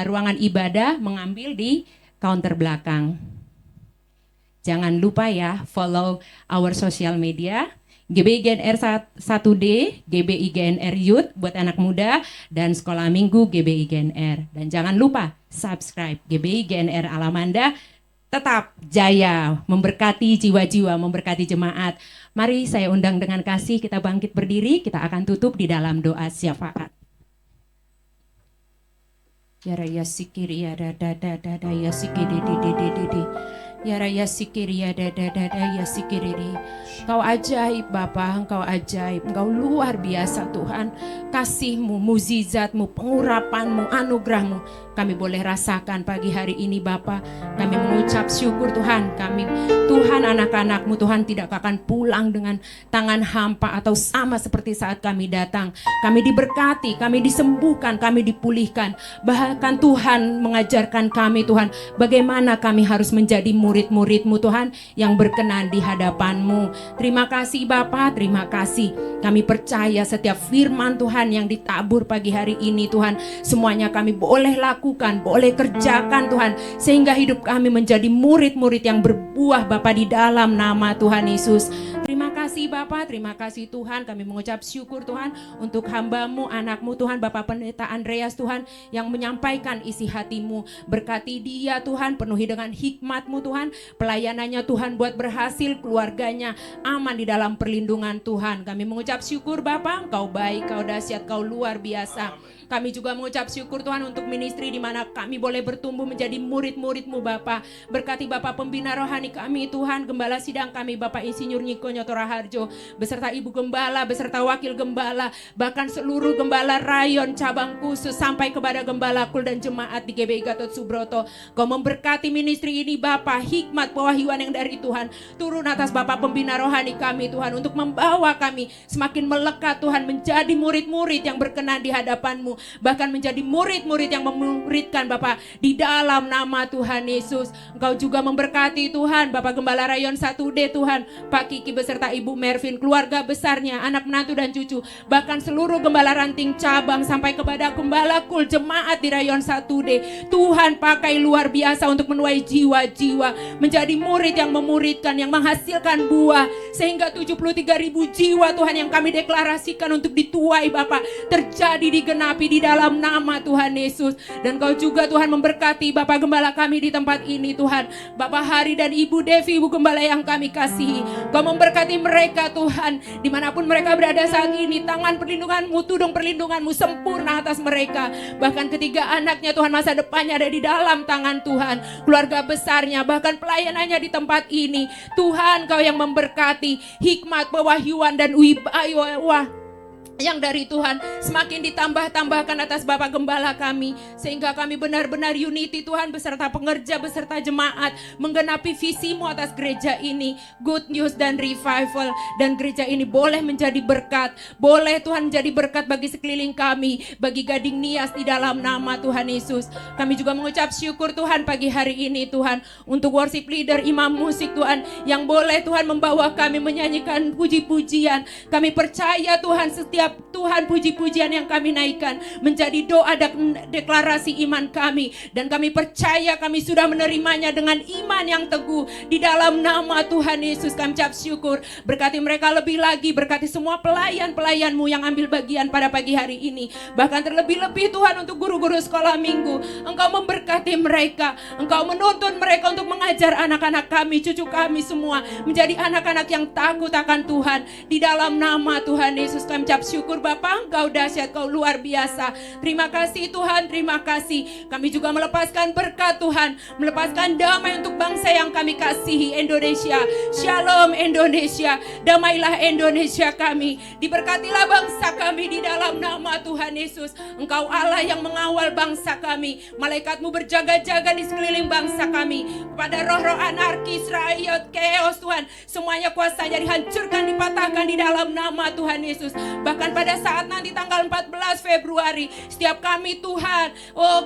[SPEAKER 5] ruangan ibadah mengambil di counter belakang. Jangan lupa ya, follow our social media, GBI GNR 1D, GBI GNR Youth buat anak muda, dan Sekolah Minggu GBI GNR. Dan jangan lupa subscribe GBI GNR Alamanda, tetap jaya, memberkati jiwa-jiwa, memberkati jemaat. Mari saya undang dengan kasih, kita bangkit berdiri, kita akan tutup di dalam doa syafaat. Ya raya sikiri ya dada dada ya sikiri di. Ya raya sikiri ya dada ya sikiri di. Engkau ajaib Bapa, Engkau ajaib, Engkau luar biasa Tuhan. Kasih-Mu, mukjizat-Mu, pengurapan-Mu, anugerah-Mu kami boleh rasakan pagi hari ini Bapa. Kami mengucap syukur Tuhan, Tuhan anak-anak-Mu Tuhan tidak akan pulang dengan tangan hampa atau sama seperti saat kami datang. Kami diberkati, kami disembuhkan, kami dipulihkan. Bahkan Tuhan mengajarkan kami Tuhan, bagaimana kami harus menjadi murid-murid-Mu Tuhan yang berkenan di hadapan-Mu. Terima kasih Bapa, terima kasih. Kami percaya setiap firman Tuhan yang ditabur pagi hari ini Tuhan, semuanya kami boleh lakukan, boleh kerjakan Tuhan, sehingga hidup kami menjadi murid-murid yang berbuah Bapa di dalam nama Tuhan Yesus. Terima kasih Bapa, terima kasih Tuhan. Kami mengucap syukur Tuhan untuk hamba-Mu, anak-Mu Tuhan, Bapak Pendeta Andreas Tuhan, yang menyampaikan isi hati-Mu. Berkati dia Tuhan, penuhi dengan hikmat-Mu Tuhan, pelayanannya Tuhan buat berhasil, keluarganya aman di dalam perlindungan Tuhan. Kami mengucap syukur Bapa, Engkau baik, Kau dahsyat, Kau luar biasa. Kami juga mengucap syukur Tuhan untuk ministry di mana kami boleh bertumbuh menjadi murid-murid-Mu Bapa. Berkati Bapak Pembina Rohani kami Tuhan, Gembala Sidang kami Bapak Insinyur Niko Nyoto Raharjo, beserta Ibu Gembala, beserta Wakil Gembala, bahkan seluruh Gembala Rayon cabang khusus sampai kepada Gembala Kul dan jemaat di GBI Gatot Subroto. Kau memberkati ministry ini Bapa, hikmat pewahyuan yang dari Tuhan turun atas Bapak Pembina Rohani kami Tuhan, untuk membawa kami semakin melekat Tuhan, menjadi murid-murid yang berkenan di hadapan-Mu, bahkan menjadi murid-murid yang memuridkan Bapak di dalam nama Tuhan Yesus. Engkau juga memberkati Tuhan Bapak Gembala Rayon 1D Tuhan, Pak Kiki beserta Ibu Mervin, keluarga besarnya, anak menantu dan cucu, bahkan seluruh gembala ranting cabang sampai kepada Gembala Kul jemaat di Rayon 1D. Tuhan pakai luar biasa untuk menuai jiwa-jiwa, menjadi murid yang memuridkan, yang menghasilkan buah, sehingga 73.000 jiwa Tuhan yang kami deklarasikan untuk dituai Bapak, terjadi digenapi di dalam nama Tuhan Yesus. Dan Kau juga Tuhan memberkati Bapak Gembala kami di tempat ini Tuhan, Bapak Hari dan Ibu Devi, Ibu Gembala yang kami kasihi. Kau memberkati mereka Tuhan, dimanapun mereka berada saat ini, tangan perlindungan-Mu, tudung perlindungan-Mu sempurna atas mereka. Bahkan ketiga anaknya Tuhan, masa depannya ada di dalam tangan Tuhan, keluarga besarnya, bahkan pelayanannya di tempat ini. Tuhan Kau yang memberkati hikmat, pewahyuan dan wibawa yang dari Tuhan semakin ditambah-tambahkan atas Bapak Gembala kami, sehingga kami benar-benar unity Tuhan, beserta pengerja, beserta jemaat, menggenapi visimu atas gereja ini, good news dan revival, dan gereja ini boleh menjadi berkat, boleh Tuhan menjadi berkat bagi sekeliling kami, bagi Gading Nias di dalam nama Tuhan Yesus. Kami juga mengucap syukur Tuhan pagi hari ini Tuhan, untuk worship leader, imam musik Tuhan, yang boleh Tuhan membawa kami menyanyikan puji-pujian. Kami percaya Tuhan, setiap Tuhan puji-pujian yang kami naikkan menjadi doa dan deklarasi iman kami, dan kami percaya kami sudah menerimanya dengan iman yang teguh di dalam nama Tuhan Yesus. Kami ucap syukur, berkati mereka lebih lagi, berkati semua pelayan-pelayanmu yang ambil bagian pada pagi hari ini, bahkan terlebih-lebih Tuhan untuk guru-guru sekolah minggu. Engkau memberkati mereka, Engkau menuntun mereka untuk mengajar anak-anak kami, cucu kami semua menjadi anak-anak yang takut akan Tuhan di dalam nama Tuhan Yesus. Kami ucap syukur Bapa, Engkau dahsyat, Engkau luar biasa. Terima kasih Tuhan, terima kasih. Kami juga melepaskan berkat Tuhan, melepaskan damai untuk bangsa yang kami kasihi, Indonesia. Shalom Indonesia, damailah Indonesia kami. Diberkatilah bangsa kami di dalam nama Tuhan Yesus. Engkau Allah yang mengawal bangsa kami. Malaikatmu berjaga-jaga di sekeliling bangsa kami. Kepada roh-roh anarkis, riot, chaos Tuhan, semuanya kuasanya dihancurkan, dipatahkan di dalam nama Tuhan Yesus. Bahkan pada saat nanti tanggal 14 Februari, setiap kami Tuhan,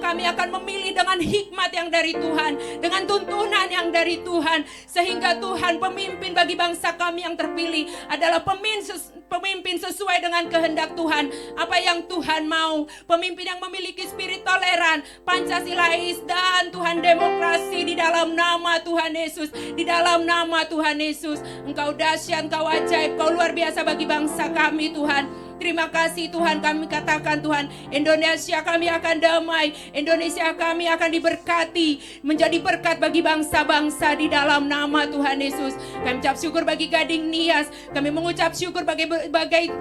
[SPEAKER 5] kami akan memilih dengan hikmat yang dari Tuhan, dengan tuntunan yang dari Tuhan, sehingga Tuhan pemimpin bagi bangsa kami yang terpilih adalah pemimpin sesuai dengan kehendak Tuhan. Apa yang Tuhan mau, pemimpin yang memiliki spirit toleran, Pancasilais, dan Tuhan demokrasi di dalam nama Tuhan Yesus, di dalam nama Tuhan Yesus. Engkau dahsyat, Engkau ajaib, Engkau luar biasa bagi bangsa kami Tuhan. Terima kasih Tuhan, kami katakan Tuhan, Indonesia kami akan damai, Indonesia kami akan diberkati, menjadi berkat bagi bangsa-bangsa di dalam nama Tuhan Yesus. Kami ucap syukur bagi Gading Nias, kami mengucap syukur bagi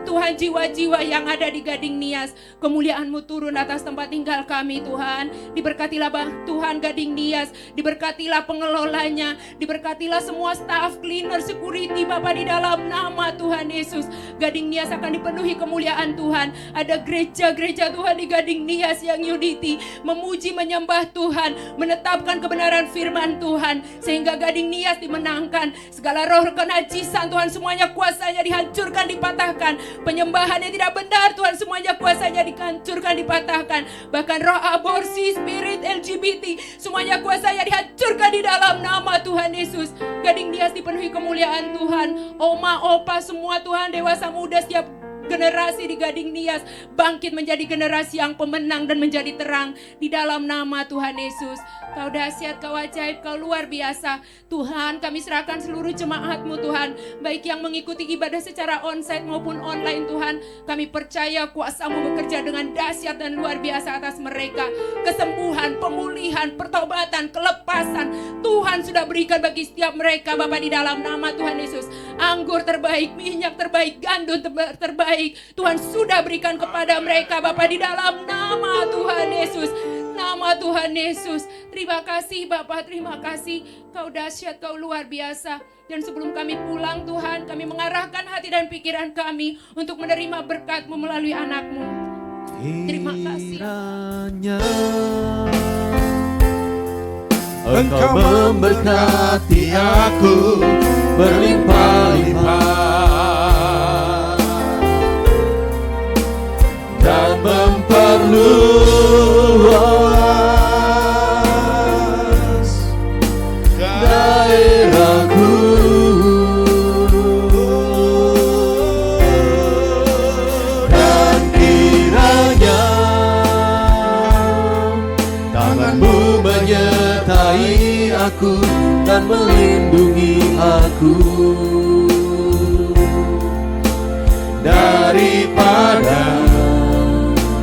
[SPEAKER 5] Tuhan jiwa-jiwa yang ada di Gading Nias. Kemuliaan-Mu turun atas tempat tinggal kami Tuhan. Diberkatilah Tuhan Gading Nias, diberkatilah pengelolanya, diberkatilah semua staff, cleaner, security Bapak di dalam nama Tuhan Yesus. Gading Nias akan dipenuhi kemuliaan Tuhan. Ada gereja-gereja Tuhan di Gading Nias yang unity, memuji, menyembah Tuhan, menetapkan kebenaran firman Tuhan, sehingga Gading Nias dimenangkan. Segala roh kenajisan Tuhan, semuanya kuasanya dihancurkan, dipatahkan. Penyembahan yang tidak benar Tuhan, semuanya kuasanya dihancurkan, dipatahkan. Bahkan roh aborsi, spirit LGBT, semuanya kuasanya dihancurkan di dalam nama Tuhan Yesus. Gading Nias dipenuhi kemuliaan Tuhan. Oma, opa, semua Tuhan, dewasa muda, setiap generasi di Gading Nias bangkit menjadi generasi yang pemenang dan menjadi terang di dalam nama Tuhan Yesus. Kau dahsyat, Kau ajaib, Kau luar biasa. Tuhan, kami serahkan seluruh jemaat-Mu Tuhan, baik yang mengikuti ibadah secara onsite maupun online Tuhan. Kami percaya kuasa-Mu bekerja dengan dahsyat dan luar biasa atas mereka. Kesembuhan, pemulihan, pertobatan, kelepasan Tuhan sudah berikan bagi setiap mereka Bapa di dalam nama Tuhan Yesus. Anggur terbaik, minyak terbaik, gandum terbaik Tuhan sudah berikan kepada mereka Bapa di dalam nama Tuhan Yesus. Nama Tuhan Yesus. Terima kasih Bapa, terima kasih. Kau dahsyat, Kau luar biasa. Dan sebelum kami pulang Tuhan, kami mengarahkan hati dan pikiran kami untuk menerima berkat-Mu melalui anak-Mu. Terima kasih.
[SPEAKER 2] Engkau memberkati aku berlimpah-limpah dan memperluas daerahku, dan kiranya tangan-Mu menyertai aku dan melindungi aku daripada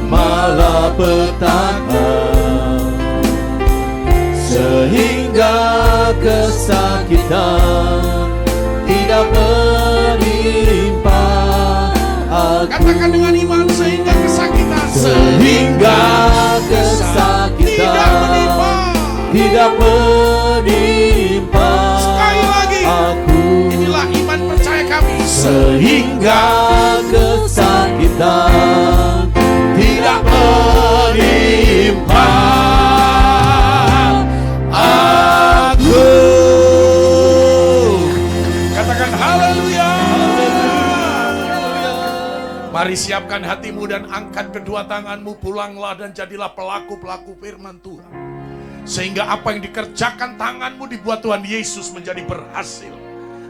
[SPEAKER 2] malapetaka, sehingga kesakitan tidak menimpa aku.
[SPEAKER 4] Katakan dengan iman, sehingga kesakitan
[SPEAKER 2] tidak menimpa
[SPEAKER 4] Sekali lagi,
[SPEAKER 2] aku.
[SPEAKER 4] inilah iman percaya kami.
[SPEAKER 2] Sehingga kesakitan
[SPEAKER 4] Mari siapkan hatimu dan angkat kedua tanganmu, pulanglah dan jadilah pelaku-pelaku firman Tuhan. Sehingga apa yang dikerjakan tanganmu dibuat Tuhan Yesus menjadi berhasil.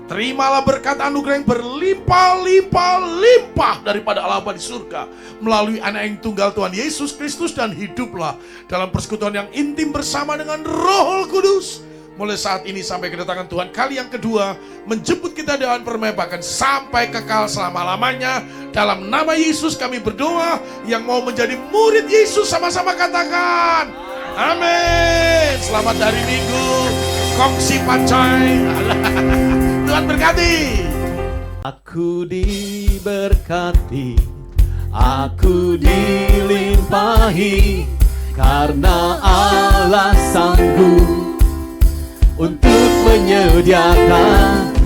[SPEAKER 4] Terimalah berkat anugerah yang berlimpah-limpah-limpah daripada Allah Bapa di surga melalui anak yang tunggal Tuhan Yesus Kristus, dan hiduplah dalam persekutuan yang intim bersama dengan Roh Kudus. Mulai saat ini sampai kedatangan Tuhan kali yang kedua, menjemput kita dengan permai bahkan sampai kekal selama-lamanya. Dalam nama Yesus kami berdoa. Yang mau menjadi murid Yesus sama-sama katakan amin. Selamat hari Minggu, kongsi pancai. Tuhan berkati.
[SPEAKER 2] Aku diberkati, aku dilimpahi, karena Allah sanggup untuk menyediakan